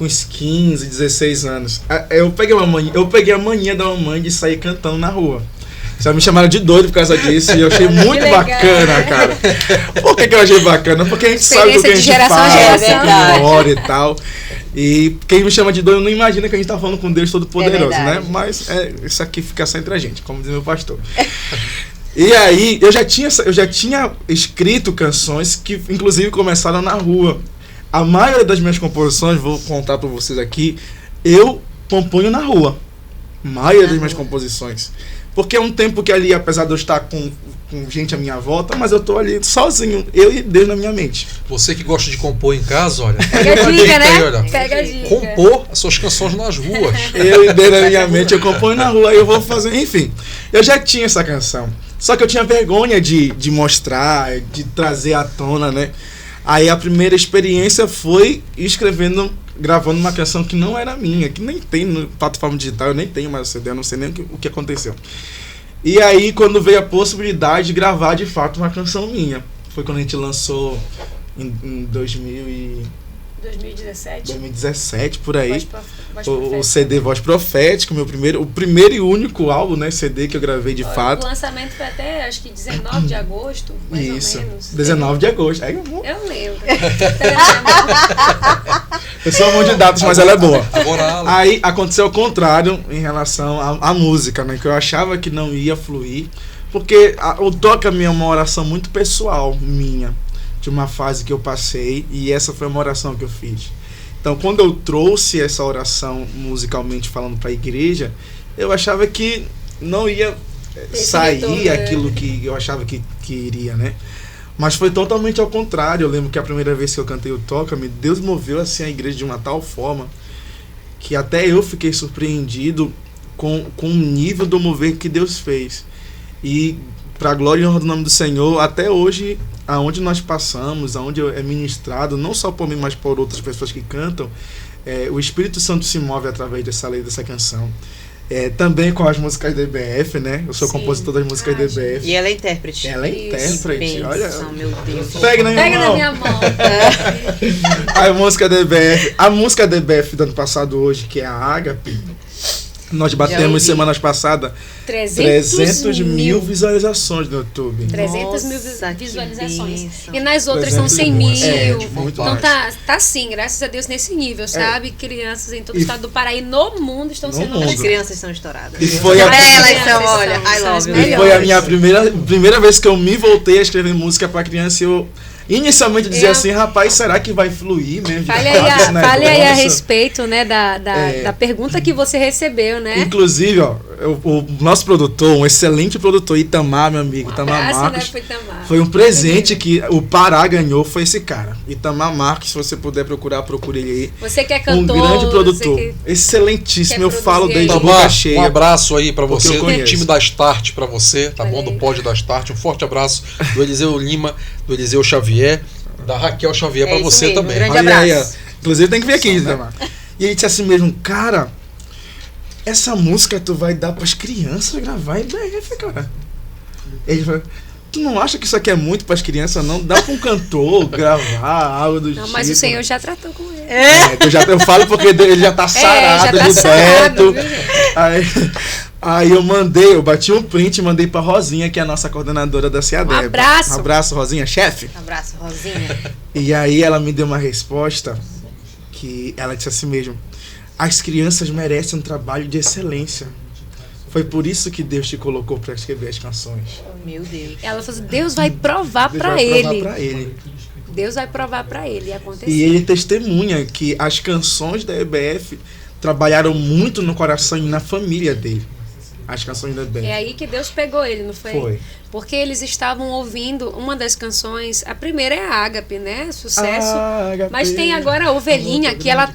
C: uns 15, 16 anos. Eu peguei a mania da mamãe de sair cantando na rua. Já me chamaram de doido por causa disso e eu achei muito bacana, cara. Por que eu achei bacana? Porque a gente sabe o que a gente fala, memória e tal. E quem me chama de doido não imagina que a gente tá falando com Deus Todo-Poderoso, né? Mas isso aqui fica só entre a gente, como diz meu pastor. E aí, eu já tinha escrito canções que, inclusive, começaram na rua. A maioria das minhas composições, vou contar para vocês aqui, eu componho na rua. A maioria das minhas composições. Porque é um tempo que ali, apesar de eu estar com gente à minha volta, mas eu tô ali sozinho, eu e Deus na minha mente.
A: Você que gosta de compor em casa, olha.
D: Pega a dica, né?
A: Olha,
D: Pega a dica.
A: Compor as suas canções nas ruas.
C: Eu e Deus na minha mente, eu componho na rua, aí eu vou fazer, enfim. Eu já tinha essa canção. Só que eu tinha vergonha de mostrar, de trazer à tona, né? Aí a primeira experiência foi gravando uma canção que não era minha, que nem tem no plataforma digital, eu nem tenho mais CD, eu não sei nem o que aconteceu. E aí, quando veio a possibilidade de gravar de fato uma canção minha, foi quando a gente lançou em 2000 e... 2017, por aí.
D: O
C: CD Voz Profética, o primeiro e único álbum, né, CD que eu gravei de fato.
D: O lançamento foi até, acho que 19 de agosto, mais
C: Isso,
D: ou menos.
C: 19 de agosto. Aí
D: eu lembro.
C: Eu sou um monte de datas, mas ela é boa. Aí aconteceu o contrário em relação à música, né, que eu achava que não ia fluir, porque o Toca-me é uma oração muito pessoal minha, de uma fase que eu passei, e essa foi uma oração que eu fiz. Então, quando eu trouxe essa oração musicalmente falando para a igreja, eu achava que não ia sair aquilo que eu achava que iria, né? Mas foi totalmente ao contrário. Eu lembro que a primeira vez que eu cantei o Toca-me, Deus moveu assim a igreja de uma tal forma que até eu fiquei surpreendido com o nível do mover que Deus fez. E, para a glória e honra do nome do Senhor, até hoje, aonde nós passamos, aonde é ministrado, não só por mim, mas por outras pessoas que cantam, o Espírito Santo se move através dessa lei, dessa canção. Também com as músicas da EBF, né? Eu sou compositor das músicas da EBF.
B: E ela é intérprete.
C: Ela é intérprete, olha.
B: Meu Deus.
C: Pega na minha mão. A música da EBF. A música da EBF do ano passado hoje, que é a Ágape, nós batemos semanas passadas 300 mil visualizações no YouTube.
D: 300 mil visualizações. E nas outras são 100 mil. Então tá assim, graças a Deus, nesse nível, sabe? Crianças em todo o estado do Pará e no mundo estão sendo...
B: As crianças são estouradas.
C: E foi
B: elas são, olha, I love you.
C: E foi a minha primeira vez que eu me voltei a escrever música pra criança, e eu inicialmente dizia assim, rapaz, será que vai fluir mesmo?
D: Fale aí a respeito, né, da pergunta que você recebeu, né?
C: Inclusive, ó, o nosso produtor, um excelente produtor, Itamar, meu amigo, Itamar Marques, foi um presente que o Pará ganhou, foi esse cara, Itamar Marques. Se você puder procurar, procure ele aí.
D: Você que é cantor,
C: um grande produtor, excelentíssimo, eu falo desde boca cheia.
A: Um abraço aí pra você, do time da Start pra você, tá bom? Do Pod da Start, um forte abraço do Eliseu Lima, do Eliseu Xavier, da Raquel Xavier pra você
B: mesmo,
A: também.
B: Um grande abraço.
C: Aí, inclusive tem que vir aqui, Itamar. E ele disse assim mesmo, cara, essa música tu vai dar pras crianças gravar em BF, cara. Ele falou, tu não acha que isso aqui é muito pras crianças, não? Dá pra um cantor gravar algo do tipo.
D: Não, mas o Senhor já tratou com ele.
C: Eu falo porque ele já tá sarado, liberto. Aí eu bati um print e mandei pra Rosinha, que é a nossa coordenadora da CEADEB.
D: Um abraço.
C: Um abraço, Rosinha, chefe.
B: Um abraço, Rosinha.
C: E aí ela me deu uma resposta que ela disse assim mesmo, as crianças merecem um trabalho de excelência. Foi por isso que Deus te colocou para escrever as canções.
B: Meu Deus.
D: Ela falou assim, Deus vai provar para ele. Deus vai provar para ele. E aconteceu.
C: E ele testemunha que as canções da EBF trabalharam muito no coração e na família dele. As canções da EBF.
D: É aí que Deus pegou ele, não foi?
C: Foi.
D: Porque eles estavam ouvindo uma das canções, a primeira é a Ágape, né? Sucesso. Ágape. Mas tem agora a Ovelhinha, que ela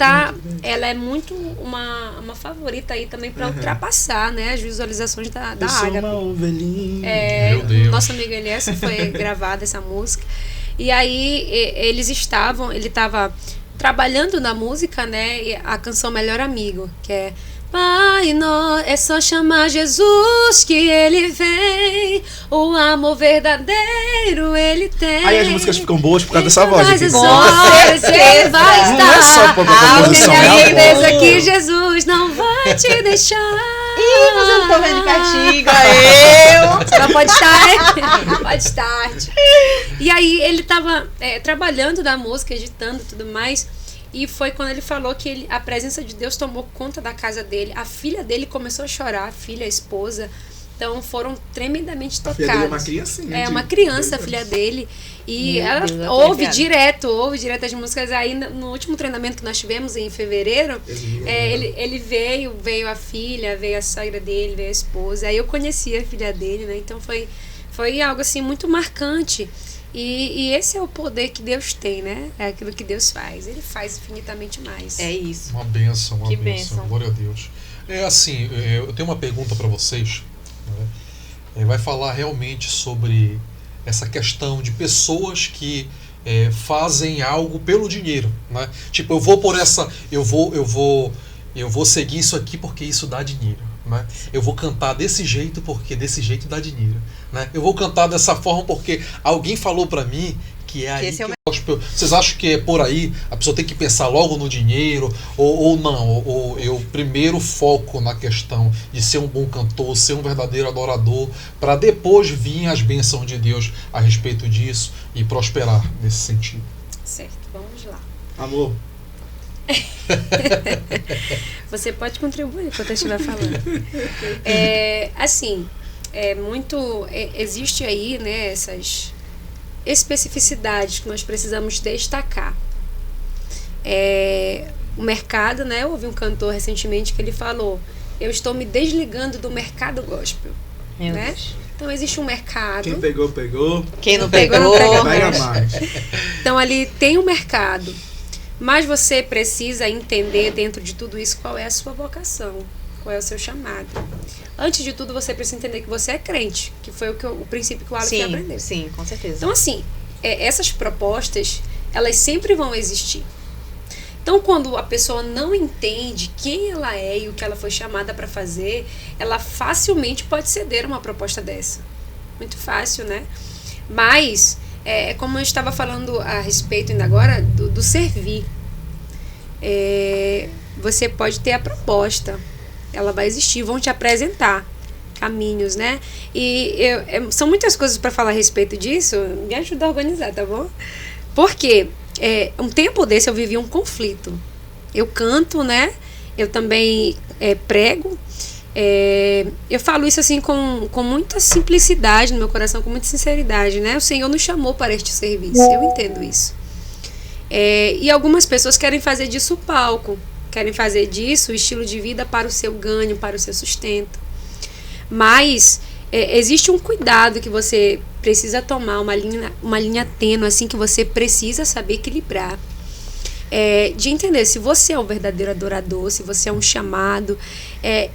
D: é muito uma favorita aí também para ultrapassar, né, as visualizações da Ágape.
C: Uma ovelhinha.
A: Meu Deus.
D: Nosso amigo Elias foi gravada essa música. E aí ele estava trabalhando na música, né? E a canção Melhor Amigo, que é Pai, é só chamar Jesus que ele vem, o amor verdadeiro ele tem.
C: Aí as músicas ficam boas por causa dessa voz aqui.
D: Você vai estar.
C: Não é só por composição,
D: é a certeza
C: voz.
D: que Jesus não vai te deixar.
B: Ih, você não tá vendo castigo,
D: Ela pode estar, pode estar. E aí ele tava trabalhando da música, editando e tudo mais. E foi quando ele falou que a presença de Deus tomou conta da casa dele. A filha dele começou a chorar, a filha, a esposa. Então foram tremendamente tocadas. A filha dele é
C: uma criancinha.
D: É uma criança, a filha dele. E ela ouve direto as músicas. Aí no último treinamento que nós tivemos em fevereiro, ele veio a filha, veio a sogra dele, veio a esposa. Aí eu conheci a filha dele, né? Então foi algo assim muito marcante. E esse é o poder que Deus tem, né? É aquilo que Deus faz. Ele faz infinitamente mais.
B: É isso.
A: Uma bênção, uma bênção. Glória a Deus. Assim, eu tenho uma pergunta para vocês. Né? Vai falar realmente sobre essa questão de pessoas que fazem algo pelo dinheiro, né? Tipo, eu vou seguir isso aqui porque isso dá dinheiro. Né? Eu vou cantar desse jeito porque desse jeito dá dinheiro. Né? Eu vou cantar dessa forma porque alguém falou para mim que é aí que o gospel... Vocês acham que é por aí? A pessoa tem que pensar logo no dinheiro? Ou não? Ou eu primeiro foco na questão de ser um bom cantor, ser um verdadeiro adorador, para depois vir as bênçãos de Deus a respeito disso e prosperar nesse sentido?
D: Certo, vamos lá.
C: Amor.
D: Você pode contribuir enquanto eu estiver falando. Existe aí, né, essas especificidades que nós precisamos destacar. O mercado, né, eu ouvi um cantor recentemente que ele falou: eu estou me desligando do mercado gospel, né? Então existe um mercado.
C: Quem pegou, pegou.
B: Quem não pegou, não
C: pega mais.
D: Então ali tem um mercado, mas você precisa entender dentro de tudo isso qual é a sua vocação, qual é o seu chamado. Antes de tudo, você precisa entender que você é crente, que foi o princípio que o Aleph aprendeu.
B: Sim, com certeza.
D: Então, assim, essas propostas, elas sempre vão existir. Então, quando a pessoa não entende quem ela é e o que ela foi chamada para fazer, ela facilmente pode ceder uma proposta dessa. Muito fácil, né? Mas, como eu estava falando a respeito ainda agora, do servir. Você pode ter a proposta. Ela vai existir, vão te apresentar caminhos, né? E são muitas coisas para falar a respeito disso. Me ajuda a organizar, tá bom? Porque um tempo desse eu vivi um conflito. Eu canto, né? Eu também prego. Eu falo isso assim com muita simplicidade no meu coração, com muita sinceridade, né? O Senhor nos chamou para este serviço. Eu entendo isso. E algumas pessoas querem fazer disso palco. Querem fazer disso o estilo de vida para o seu ganho, para o seu sustento. Mas existe um cuidado que você precisa tomar, uma linha tênue, assim, que você precisa saber equilibrar. De entender se você é um verdadeiro adorador, se você é um chamado.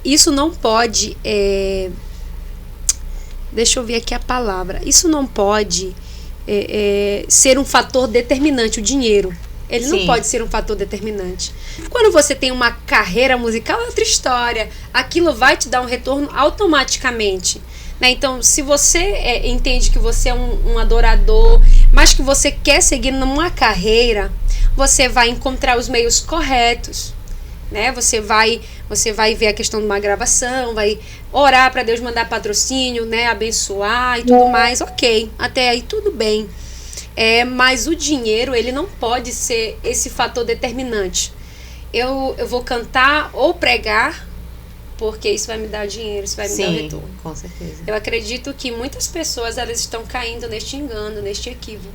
D: Isso não pode... deixa eu ver aqui a palavra. Isso não pode ser um fator determinante, o dinheiro. Ele não pode ser um fator determinante. Quando você tem uma carreira musical, é outra história. Aquilo vai te dar um retorno automaticamente, né? Então, se você entende que você é um adorador, mas que você quer seguir numa carreira, você vai encontrar os meios corretos, né? Você vai ver a questão de uma gravação, vai orar para Deus mandar patrocínio, né? Abençoar e tudo mais. Ok, até aí tudo bem. Mas o dinheiro, ele não pode ser esse fator determinante. Eu vou cantar ou pregar porque isso vai me dar dinheiro, isso vai me dar retorno.
B: Com certeza.
D: Eu acredito que muitas pessoas, elas estão caindo neste engano, neste equívoco.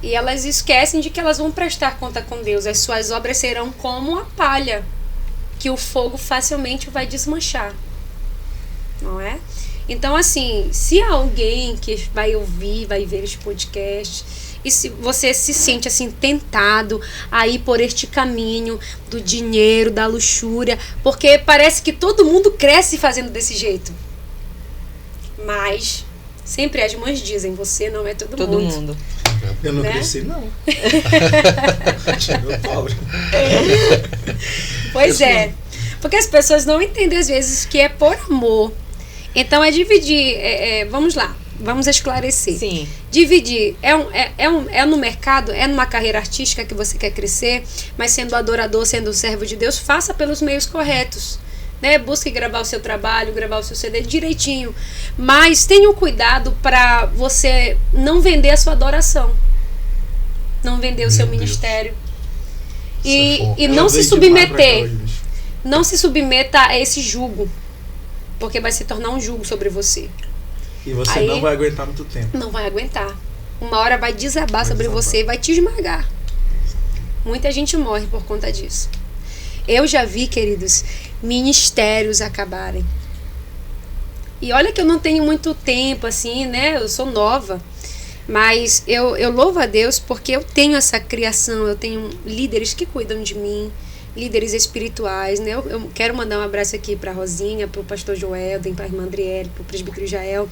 D: E elas esquecem de que elas vão prestar conta com Deus. As suas obras serão como a palha, que o fogo facilmente vai desmanchar. Não é? Então, assim, se alguém que vai ouvir, vai ver este podcast, e se você se sente assim tentado a ir por este caminho do dinheiro, da luxúria, porque parece que todo mundo cresce fazendo desse jeito. Mas sempre as mães dizem, você não é todo mundo.
C: Eu não cresci, não. Chegou pobre.
D: Pois porque as pessoas não entendem às vezes que é por amor. Então dividir, vamos lá, vamos esclarecer.
B: Sim.
D: Dividir é no mercado, é numa carreira artística que você quer crescer, mas sendo adorador, sendo servo de Deus, faça pelos meios corretos, né? Busque gravar o seu trabalho, gravar o seu CD direitinho, mas tenha um cuidado para você não vender a sua adoração, não vender o seu ministério e não se submeter, não se submeta a esse jugo, porque vai se tornar um jugo sobre você.
C: E você não vai aguentar muito tempo.
D: Não vai aguentar. Uma hora vai desabar sobre você e vai te esmagar. Muita gente morre por conta disso. Eu já vi, queridos, ministérios acabarem. E olha que eu não tenho muito tempo, assim, né? Eu sou nova. Mas eu louvo a Deus porque eu tenho essa criação, eu tenho líderes que cuidam de mim, líderes espirituais, né? Eu quero mandar um abraço aqui para a Rosinha, para o pastor Joelden, para a irmã Andriele, para o presbítero Jael,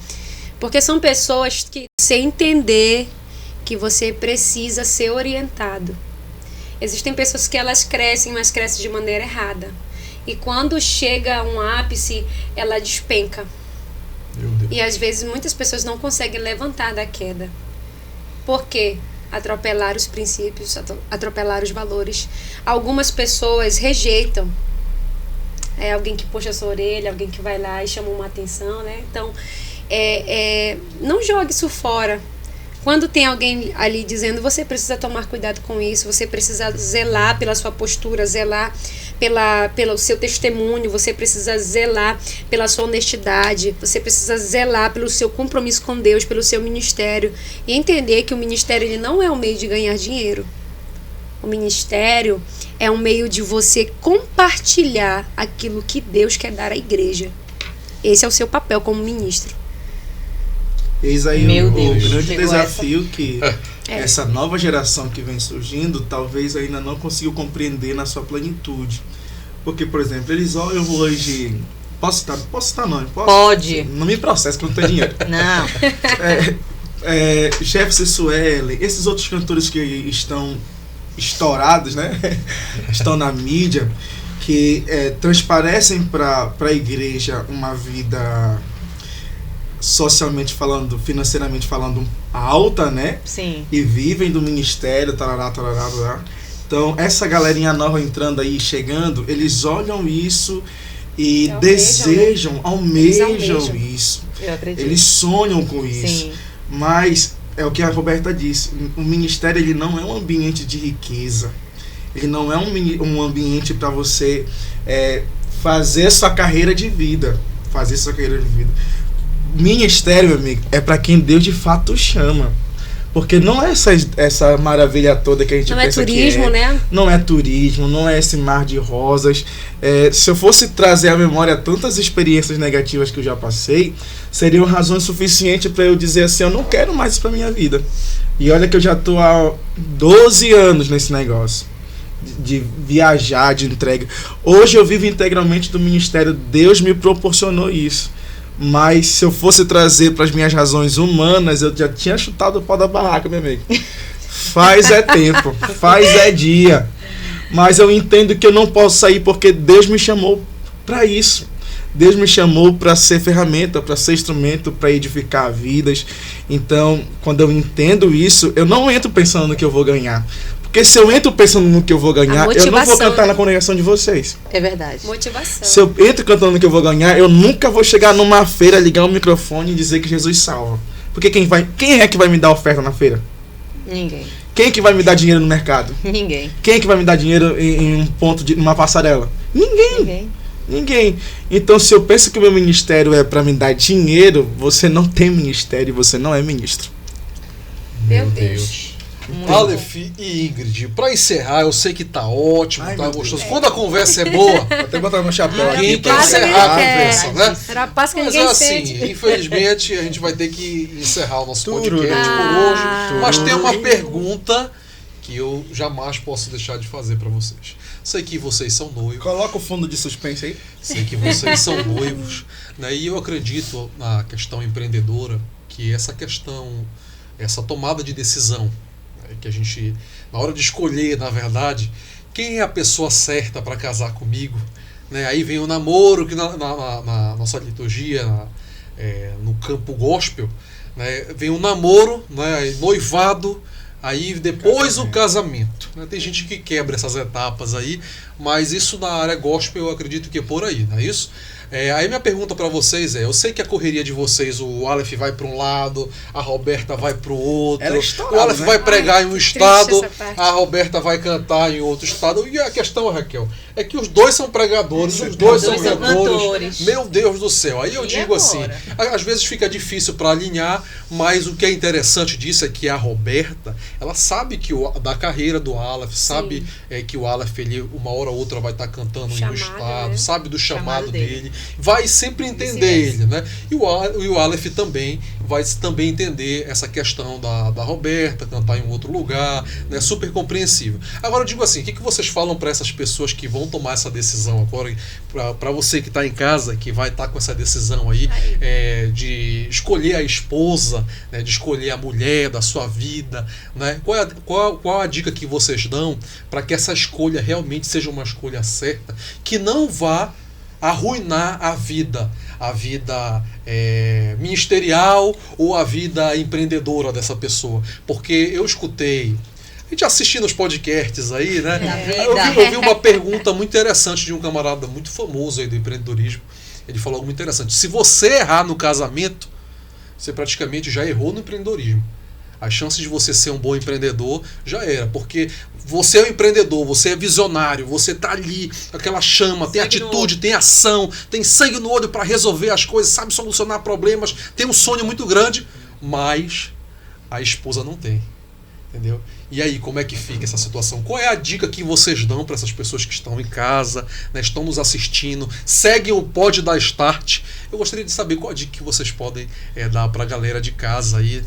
D: porque são pessoas que você entender que você precisa ser orientado. Existem pessoas que elas crescem, mas crescem de maneira errada. E quando chega a um ápice, ela despenca. E às vezes muitas pessoas não conseguem levantar da queda. Por quê? Atropelar os princípios, atropelar os valores. Algumas pessoas rejeitam. É alguém que puxa a sua orelha, alguém que vai lá e chama uma atenção, né? Então, não jogue isso fora. Quando tem alguém ali dizendo, você precisa tomar cuidado com isso, você precisa zelar pela sua postura, zelar pelo seu testemunho, você precisa zelar pela sua honestidade, você precisa zelar pelo seu compromisso com Deus, pelo seu ministério, e entender que o ministério ele não é um meio de ganhar dinheiro. O ministério é um meio de você compartilhar aquilo que Deus quer dar à igreja. Esse é o seu papel como ministro.
C: Eis aí o grande desafio que essa nova geração que vem surgindo talvez ainda não conseguiu compreender na sua plenitude. Porque, por exemplo, eles olham hoje... Posso citar nome?
B: Pode.
C: Não me processa que eu não tenho dinheiro.
B: Não.
C: Jefferson Suelen, esses outros cantores que estão estourados, né? Estão na mídia, que transparecem para a igreja uma vida... socialmente falando, financeiramente falando, alta, né?
B: Sim.
C: E vivem do ministério, tarará, tarará, tarará. Então, essa galerinha nova entrando aí, chegando, eles olham isso e almejam isso.
B: Eu acredito.
C: Eles sonham com isso.
B: Sim.
C: Mas, é o que a Roberta disse, o ministério ele não é um ambiente de riqueza. Ele não é um ambiente para você fazer sua carreira de vida. Ministério, meu amigo, é para quem Deus de fato chama. Porque não é essa maravilha toda que a gente pensa que é. Não é turismo, né? Não é turismo, não é esse mar de rosas. Se eu fosse trazer à memória tantas experiências negativas que eu já passei, seriam razões suficientes para eu dizer assim, eu não quero mais isso para minha vida. E olha que eu já estou há 12 anos nesse negócio. De viajar, de entrega. Hoje eu vivo integralmente do ministério. Deus me proporcionou isso. Mas se eu fosse trazer para as minhas razões humanas, eu já tinha chutado o pau da barraca, meu amigo. Faz tempo, faz dia. Mas eu entendo que eu não posso sair porque Deus me chamou para isso. Deus me chamou para ser ferramenta, para ser instrumento, para edificar vidas. Então, quando eu entendo isso, eu não entro pensando no que eu vou ganhar. Porque se eu entro pensando no que eu vou ganhar, eu não vou cantar na congregação de vocês.
B: É verdade.
D: Motivação.
C: Se eu entro cantando no que eu vou ganhar, eu nunca vou chegar numa feira, ligar um microfone e dizer que Jesus salva. Porque quem é que vai me dar oferta na feira?
B: Ninguém.
C: Quem é que vai me dar dinheiro no mercado?
B: Ninguém.
C: Quem é que vai me dar dinheiro em um ponto numa passarela? Ninguém. Então, se eu penso que o meu ministério é para me dar dinheiro, você não tem ministério, você não é ministro.
D: Meu Deus.
A: Aleph e Ingrid, pra encerrar, eu sei que tá ótimo, tá gostoso. Quando a conversa é boa,
C: vou até botar meu chapéu aqui.
A: Ninguém quer encerrar a conversa, né?
D: Era paz que
A: mas
D: ninguém
A: assim,
D: sente.
A: Infelizmente, a gente vai ter que encerrar o nosso podcast por hoje. Mas tem uma pergunta que eu jamais posso deixar de fazer pra vocês. Sei que vocês são noivos.
C: Coloca o fundo de suspense aí.
A: Sei que vocês são noivos, né? E eu acredito na questão empreendedora, que essa tomada de decisão, que a gente, na hora de escolher, na verdade, quem é a pessoa certa para casar comigo, né? Aí vem o namoro, que na nossa liturgia, no campo gospel, né? Vem o namoro, né? Noivado, aí depois o casamento, né? Tem gente que quebra essas etapas aí, mas isso na área gospel eu acredito que é por aí, não é isso? Aí minha pergunta para vocês eu sei que a correria de vocês, o Aleph vai para um lado, a Roberta vai para o outro, o Aleph vai pregar em um estado, a Roberta vai cantar em outro estado, e a questão, Raquel, é que os dois são pregadores, os dois são cantores. Meu Deus do céu, aí eu digo assim, às vezes fica difícil para alinhar, mas o que é interessante disso é que a Roberta, ela sabe que da carreira do Aleph, sabe que o Aleph, ele, uma hora ou outra vai estar cantando em um estado, né? Sabe do chamado dele. Vai sempre entender ele, né? E o Aleph também vai também entender essa questão da Roberta, cantar em um outro lugar, né? Super compreensível. Agora eu digo assim, o que vocês falam para essas pessoas que vão tomar essa decisão agora, para você que está em casa, que vai estar com essa decisão aí, de escolher a esposa, né? De escolher a mulher da sua vida, né? Qual a dica que vocês dão para que essa escolha realmente seja uma escolha certa, que não vá arruinar a vida ministerial ou a vida empreendedora dessa pessoa. Porque eu escutei, a gente assistindo os podcasts aí, né? Eu vi uma pergunta muito interessante de um camarada muito famoso aí do empreendedorismo. Ele falou algo muito interessante. Se você errar no casamento, você praticamente já errou no empreendedorismo. As chances de você ser um bom empreendedor já era, porque você é um empreendedor, você é visionário, você tá ali, aquela chama, tem atitude, tem ação, tem sangue no olho para resolver as coisas, sabe solucionar problemas, tem um sonho muito grande, mas a esposa não tem, entendeu? E aí, como é que fica essa situação? Qual é a dica que vocês dão para essas pessoas que estão em casa, né, estão nos assistindo, seguem o Pode Dar Start? Eu gostaria de saber qual a dica que vocês podem dar para a galera de casa aí,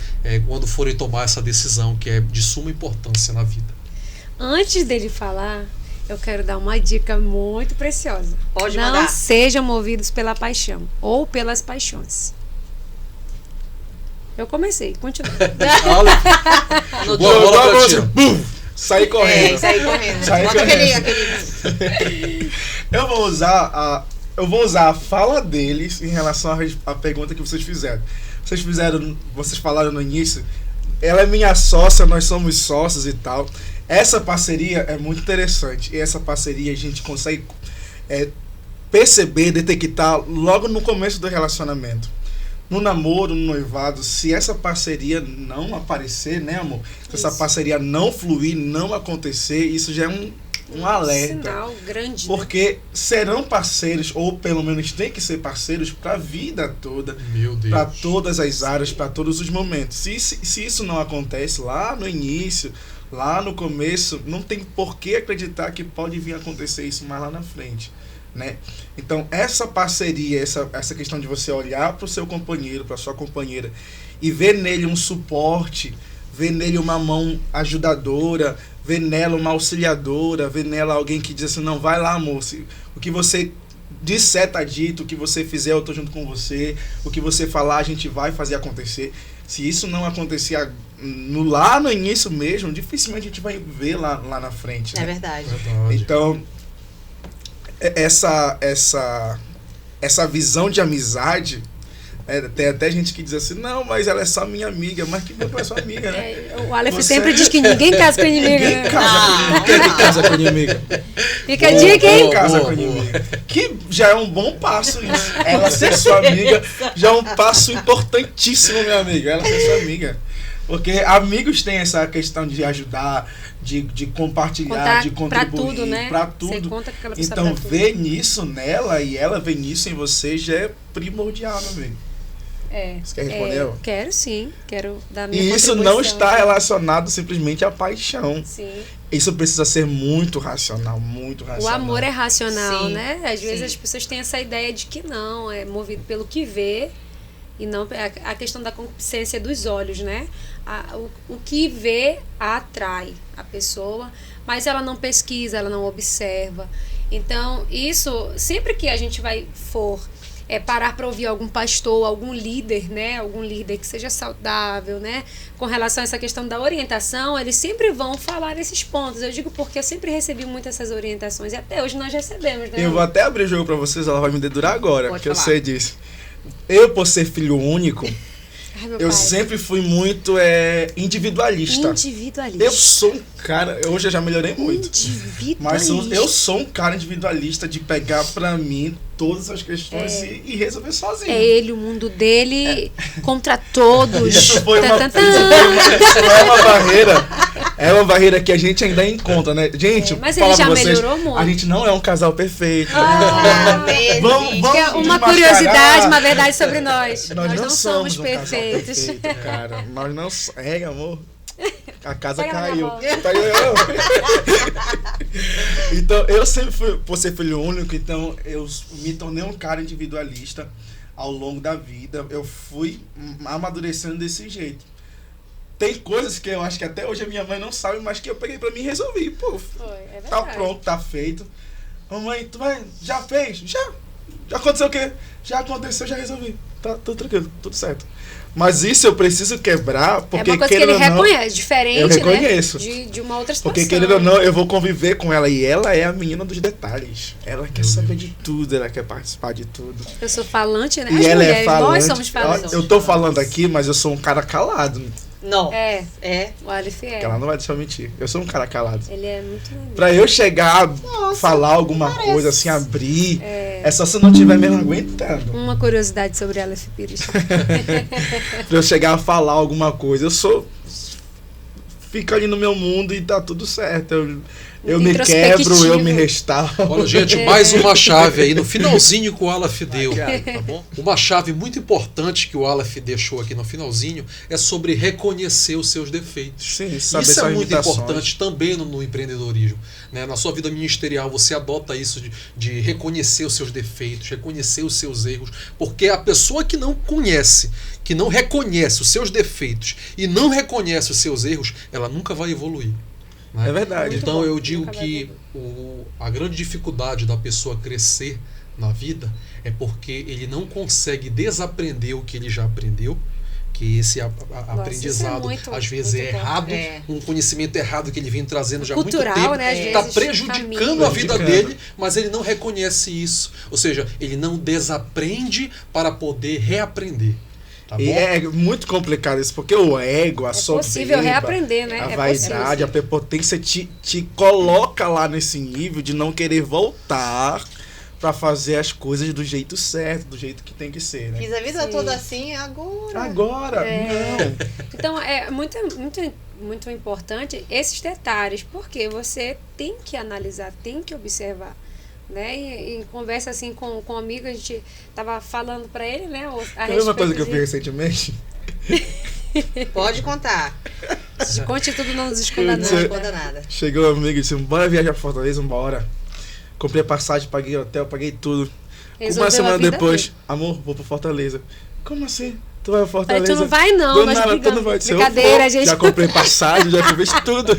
A: quando forem tomar essa decisão que é de suma importância na vida.
D: Antes dele falar, eu quero dar uma dica muito preciosa.
B: Pode mandar.
D: Não sejam movidos pela paixão ou pelas paixões. Eu comecei, continua.
A: Boa bola pra ti.
C: Saí correndo.
B: Saí correndo. Bota aquele...
C: Eu vou usar a fala deles em relação à pergunta que vocês fizeram. Vocês falaram no início, ela é minha sócia, nós somos sócios e tal. Essa parceria é muito interessante. E essa parceria a gente consegue perceber, detectar logo no começo do relacionamento. No namoro, no noivado, se essa parceria não aparecer, né, amor? Se essa parceria não fluir, não acontecer, isso já é um alerta.
D: Sinal grande.
C: Porque serão parceiros, ou pelo menos tem que ser parceiros para a vida toda.
A: Meu Deus.
C: Para todas as áreas, para todos os momentos. Se isso não acontece lá no início, lá no começo, não tem por que acreditar que pode vir a acontecer isso mais lá na frente. Né? Então essa parceria, essa questão de você olhar para o seu companheiro, para sua companheira e ver nele um suporte, ver nele uma mão ajudadora, ver nela uma auxiliadora, ver nela alguém que diz assim, não, vai lá, amor, o que você disser tá dito, o que você fizer eu tô junto com você, o que você falar a gente vai fazer acontecer. Se isso não acontecer lá no início mesmo, dificilmente a gente vai ver lá na frente, né?
B: É verdade.
C: Então essa visão de amizade, tem até gente que diz assim, não, mas ela é só minha amiga, mas que não é sua amiga, né?
D: O Aleph sempre diz que ninguém casa com inimiga.
C: Ninguém casa com inimiga.
D: Fica a dica, hein?
C: Casa com inimiga. Que já é um bom passo isso. Ela ser sua amiga já é um passo importantíssimo, minha amiga. Ela ser sua amiga. Porque amigos têm essa questão de ajudar, de compartilhar, de contribuir.
D: Pra tudo, né?
C: Pra tudo.
D: Você conta com aquela pessoa
C: então,
D: pra
C: ver nisso nela e ela ver nisso em você já é primordial, meu amigo. Você quer responder?
D: Quero sim, quero dar minha
C: E isso não está relacionado simplesmente à paixão.
D: Sim.
C: Isso precisa ser muito racional, muito racional.
D: O amor é racional,
B: Sim.
D: né? Às vezes as pessoas têm essa ideia de que não, é movido pelo que vê e não a questão da concupiscência dos olhos, né? O que vê atrai a pessoa, mas ela não pesquisa, ela não observa. Então, isso, sempre que a gente for parar para ouvir algum pastor, algum líder, né? Algum líder que seja saudável, né? Com relação a essa questão da orientação, eles sempre vão falar esses pontos. Eu digo porque eu sempre recebi muitas essas orientações e até hoje nós recebemos, né?
C: Eu vou até abrir o jogo para vocês, ela vai me dedurar agora,
B: Pode
C: porque
B: falar.
C: eu sei disso. Eu, por ser filho único,
D: Ai,
C: sempre fui muito individualista. Eu sou um cara, hoje eu já melhorei muito. Mas eu sou um cara individualista de pegar pra mim todas as questões e resolver sozinho.
D: É ele, o mundo dele contra todos.
C: Isso foi uma barreira. É uma barreira que a gente ainda encontra, né? Gente,
D: mas ele já melhorou muito.
C: A gente não é um casal perfeito.
B: Vamos
D: uma curiosidade, uma verdade sobre nós. Nós não somos
C: um
D: perfeitos.
C: Perfeito, cara. Nós não somos. Amor. A casa
D: Pega
C: caiu. Então, eu sempre fui, por ser filho único, então eu me tornei um cara individualista ao longo da vida. Eu fui amadurecendo desse jeito. Tem coisas que eu acho que até hoje a minha mãe não sabe, mas que eu peguei pra mim e resolvi. Pô, tá pronto, tá feito. Mamãe, já fez? Já aconteceu o quê? Já aconteceu, já resolvi. Tá tudo tranquilo, tudo certo. Mas isso eu preciso quebrar, porque
D: uma coisa que ele reconhece, diferente,
C: eu reconheço.
D: Né? De uma outra situação.
C: Porque, querendo ou não, eu vou conviver com ela. E ela é a menina dos detalhes. Ela quer saber de tudo, ela quer participar de tudo.
D: Eu sou falante, né?
C: E
D: As
C: ela
D: mulheres,
C: é falante.
D: nós somos falantes.
C: Eu tô falando aqui, mas eu sou um cara calado.
B: Não.
D: O Aleph é.
C: Ela não vai deixar eu mentir. Eu sou um cara calado.
D: Ele é muito...
C: Pra eu chegar a falar alguma coisa, assim, abrir, é só se eu não estiver mesmo aguentando.
D: Uma curiosidade sobre Aleph Pires.
C: Pra eu chegar a falar alguma coisa, eu sou... Fico ali no meu mundo e tá tudo certo. Eu me quebro, eu me restauro.
A: Olha, gente, mais uma chave aí, no finalzinho que o Aleph deu, tá bom? Uma chave muito importante que o Aleph deixou aqui no finalzinho é sobre reconhecer os seus defeitos.
C: Sim, saber
A: isso é muito
C: limitações.
A: importante também no empreendedorismo. Né? Na sua vida ministerial, você adota isso de reconhecer os seus defeitos, reconhecer os seus erros, porque a pessoa que não conhece, que não reconhece os seus defeitos e não reconhece os seus erros, ela nunca vai evoluir. Né?
C: É verdade.
A: Então eu digo que a grande dificuldade da pessoa crescer na vida é porque ele não consegue desaprender o que ele já aprendeu, que esse aprendizado às vezes é errado, um conhecimento errado que ele vem trazendo já há muito tempo,
D: né?
A: Está prejudicando a vida dele, mas ele não reconhece isso. Ou seja, ele não desaprende para poder reaprender. Tá
C: e é muito complicado isso, porque o ego, a soberba,
D: possível reaprender, né?
C: a vaidade, a prepotência te coloca lá nesse nível de não querer voltar para fazer as coisas do jeito certo, do jeito que tem que ser, né?
B: Fiz a vida toda assim, agora.
C: Não.
D: Então é muito importante esses detalhes, porque você tem que analisar, tem que observar. Né? E em conversa assim com um amigo, a gente tava falando para ele, né?
C: A mesma coisa que eu fiz recentemente.
B: Pode contar.
D: Conte tudo, não nos esconda
B: nada.
C: Chegou um amigo e disse: bora viajar pra Fortaleza, bora. Comprei a passagem, paguei hotel, paguei tudo. Uma semana depois, amor, vou pra Fortaleza. Como assim? Tu vai pra Fortaleza?
D: Tu não vai não, nós
C: tu não vai.
D: Brincadeira, gente.
C: Já comprei passagem, já fiz tudo.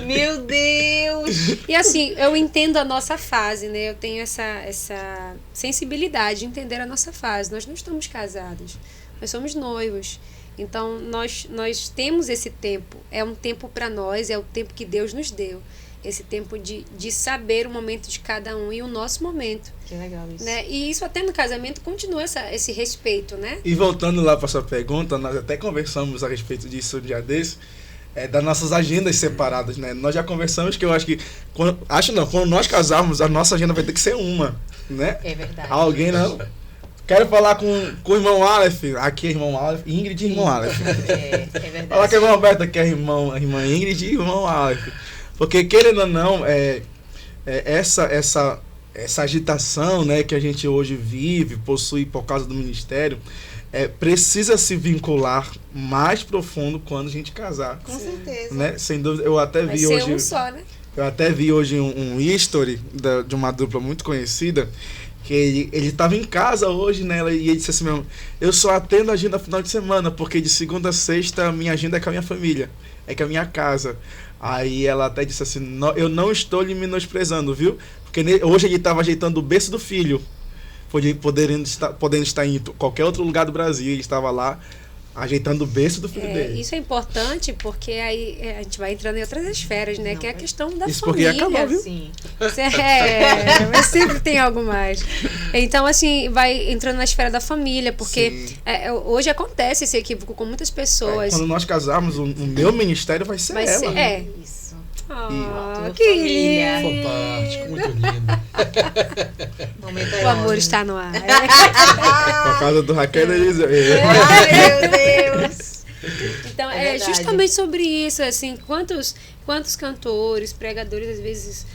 B: Meu Deus!
D: E assim, eu entendo a nossa fase, né? Eu tenho essa sensibilidade de entender a nossa fase. Nós não estamos casados, nós somos noivos. Então, nós temos esse tempo. É um tempo para nós, é o tempo que Deus nos deu. Esse tempo de saber o momento de cada um e o nosso momento.
B: Que legal isso.
D: Né? E isso até no casamento continua esse respeito, né?
C: E voltando lá para sua pergunta, nós até conversamos a respeito disso um dia desse, das nossas agendas separadas, né? Nós já conversamos que eu acho que, quando nós casarmos, a nossa agenda vai ter que ser uma, né?
B: É verdade.
C: Alguém não... Quero falar com o irmão Aleph, aqui é irmão Aleph, Ingrid e irmão Aleph.
B: É verdade.
C: Falar com a irmã Roberta, que é a irmã Ingrid e irmão Aleph. Porque, querendo ou não, essa agitação, né, que a gente hoje vive, possui por causa do ministério, precisa se vincular mais profundo quando a gente casar.
B: Com certeza.
C: Né? Sem dúvida, eu até vi hoje...
D: Vai ser um só, né?
C: Eu até vi hoje um history de uma dupla muito conhecida, que ele estava em casa hoje, né, e ele disse assim mesmo: eu só atendo a agenda final de semana, porque de segunda a sexta a minha agenda é com a minha família, é com a minha casa. Aí ela até disse assim: eu não estou lhe menosprezando, viu? Porque hoje ele estava ajeitando o berço do filho, podendo estar em qualquer outro lugar do Brasil, ele estava lá ajeitando o berço do filho dele.
D: Isso é importante, porque aí a gente vai entrando em outras esferas, né? Que é a questão da
C: isso
D: família.
C: Porque acabou, viu?
B: Sim.
D: Mas sempre tem algo mais. Então, assim, vai entrando na esfera da família, porque hoje acontece esse equívoco com muitas pessoas.
C: Quando nós casarmos, o meu ministério vai ser ela.
B: Isso.
D: Que lindo.
A: Fantástico, muito lindo.
D: O amor está no ar.
C: Por causa do Raquel e Elisa.
B: Ai, meu Deus.
D: Então, é justamente sobre isso, assim, quantos cantores, pregadores, às vezes,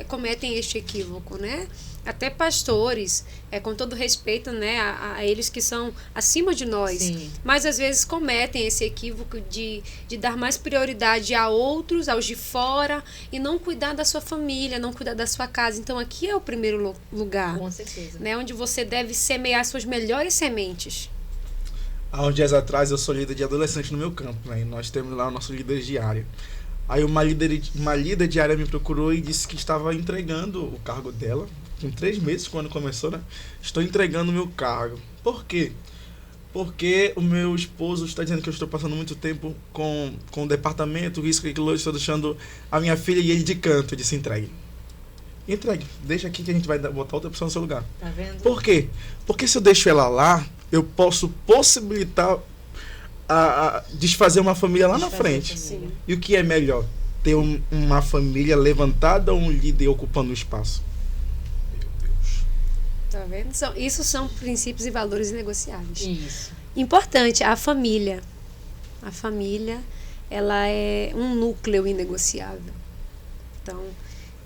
D: cometem este equívoco, né? Até pastores, com todo respeito, né, a eles que são acima de nós.
B: Sim.
D: Mas às vezes cometem esse equívoco de dar mais prioridade a outros, aos de fora, e não cuidar da sua família, não cuidar da sua casa. Então aqui é o primeiro lugar.
B: Com certeza.
D: Né, onde você deve semear suas melhores sementes.
C: Há uns dias atrás eu sou líder de adolescente no meu campo, né, e nós temos lá o nosso líder diário. Aí uma líder diária me procurou e disse que estava entregando o cargo dela. Com 3 meses, quando começou, né? Estou entregando o meu cargo. Por quê? porque o meu esposo está dizendo que eu estou passando muito tempo com o departamento, isso, aquilo, eu estou deixando a minha filha e ele de canto. Eu disse, entregue. Deixa aqui que a gente vai botar outra pessoa no seu lugar.
B: Tá vendo?
C: Por quê? Porque se eu deixo ela lá, eu posso possibilitar desfazer uma família lá na frente.
D: Sim.
C: E o que é melhor? Ter uma família levantada ou um líder ocupando o espaço?
A: Meu Deus.
D: Tá vendo? Isso são princípios e valores inegociáveis.
B: Isso.
D: Importante, a família. A família, ela é um núcleo inegociável. Então,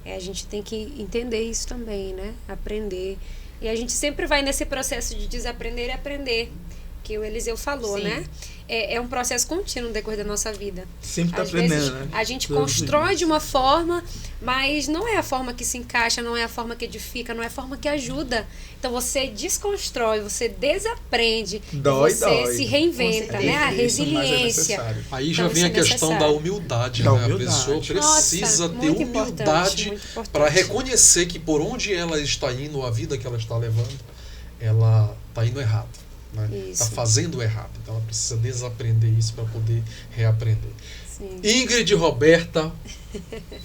D: a gente tem que entender isso também, né? Aprender. E a gente sempre vai nesse processo de desaprender e aprender, que o Eliseu falou,
B: Sim.
D: né? É um processo contínuo no decorrer da nossa vida.
C: Sempre está
D: Às
C: aprendendo,
D: vezes,
C: né?
D: a gente
C: Todos
D: constrói
C: os
D: de uma forma, mas não é a forma que se encaixa, não é a forma que edifica, não é a forma que ajuda. Então você desconstrói, você desaprende,
C: Dói.
D: se reinventa, né? A resiliência.
A: Aí já
D: Então,
A: vem a
D: isso é
A: questão
D: necessário.
A: da humildade,
C: Da
A: né?
C: humildade.
A: A pessoa precisa
D: Nossa,
A: ter
D: muito
A: humildade
D: importante.
A: para reconhecer que por onde ela está indo, a vida que ela está levando, ela está indo errado. Está fazendo errado. Então ela precisa desaprender isso para poder reaprender.
D: Sim.
A: Ingrid e Roberta,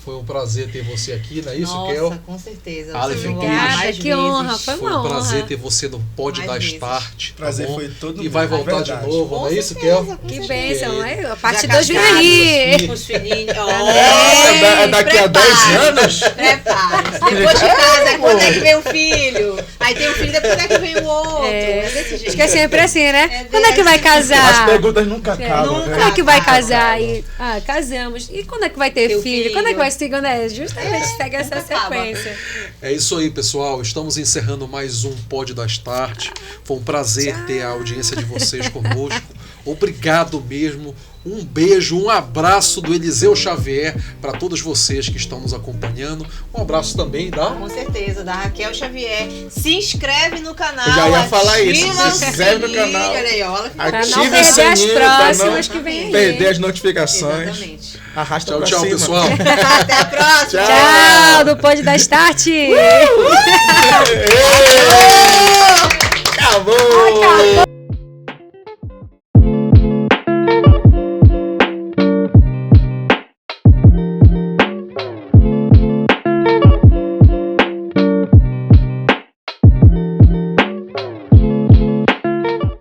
A: foi um prazer ter você aqui, não é isso,
B: Nossa,
A: Kel?
B: com certeza.
A: Aleph,
B: Vocês vão
A: Cris.
B: voltar
D: Obrigada,
B: mais
D: que
B: vezes.
D: honra, foi
A: Foi
D: uma
A: um prazer
D: honra.
A: ter você no Pod
B: Mais
A: da
B: vezes.
A: Start. Tá
C: Prazer
A: bom?
C: foi todo
A: E vai
C: meu,
A: voltar de
C: verdade.
A: novo,
B: Com
A: não é isso,
B: certeza,
A: Kel?
B: com
D: Que
B: certeza.
D: bênção, né? A parte
B: Já
D: 2 vem
B: casados,
D: aí.
B: Os filhinhos.
C: É daqui a 10 anos?
B: Prepare-se. Depois de casa, quando é que vem o filho? Aí tem um filho, depois é que vem o outro. É desse jeito.
D: Acho que é sempre assim, né?
B: É
D: Quando é que vai
C: As
D: casar?
C: perguntas nunca acabam.
B: nunca.
C: né?
D: Quando é que vai
B: Acaba.
D: casar? E, casamos. E quando é que vai ter
B: Teu
D: filho?
B: filho.
D: Quando é que vai ser? Quando é? Justamente segue essa
B: nunca acaba.
D: sequência.
A: É isso aí, pessoal. Estamos encerrando mais um Pod da Start. Foi um prazer ter a audiência de vocês conosco. Obrigado mesmo. Um beijo, um abraço do Eliseu Xavier para todos vocês que estão nos acompanhando. Um abraço também da...
B: Com certeza, da Raquel Xavier. Se inscreve no canal.
C: Eu já ia falar isso,
B: ativa
C: se
B: o
C: inscreve no
B: sininho,
C: canal.
B: Olha aí, olha que
D: Pra não
C: Ative o
D: perder as
C: sininho pra
D: próximas
C: não
D: que vem aí.
C: perder as notificações.
B: Exatamente.
C: Arrasta
A: Tchau,
C: pra
A: tchau,
C: cima.
A: pessoal.
B: Até a próxima.
D: Tchau, do Pod da Start.
C: Acabou!
D: Acabou.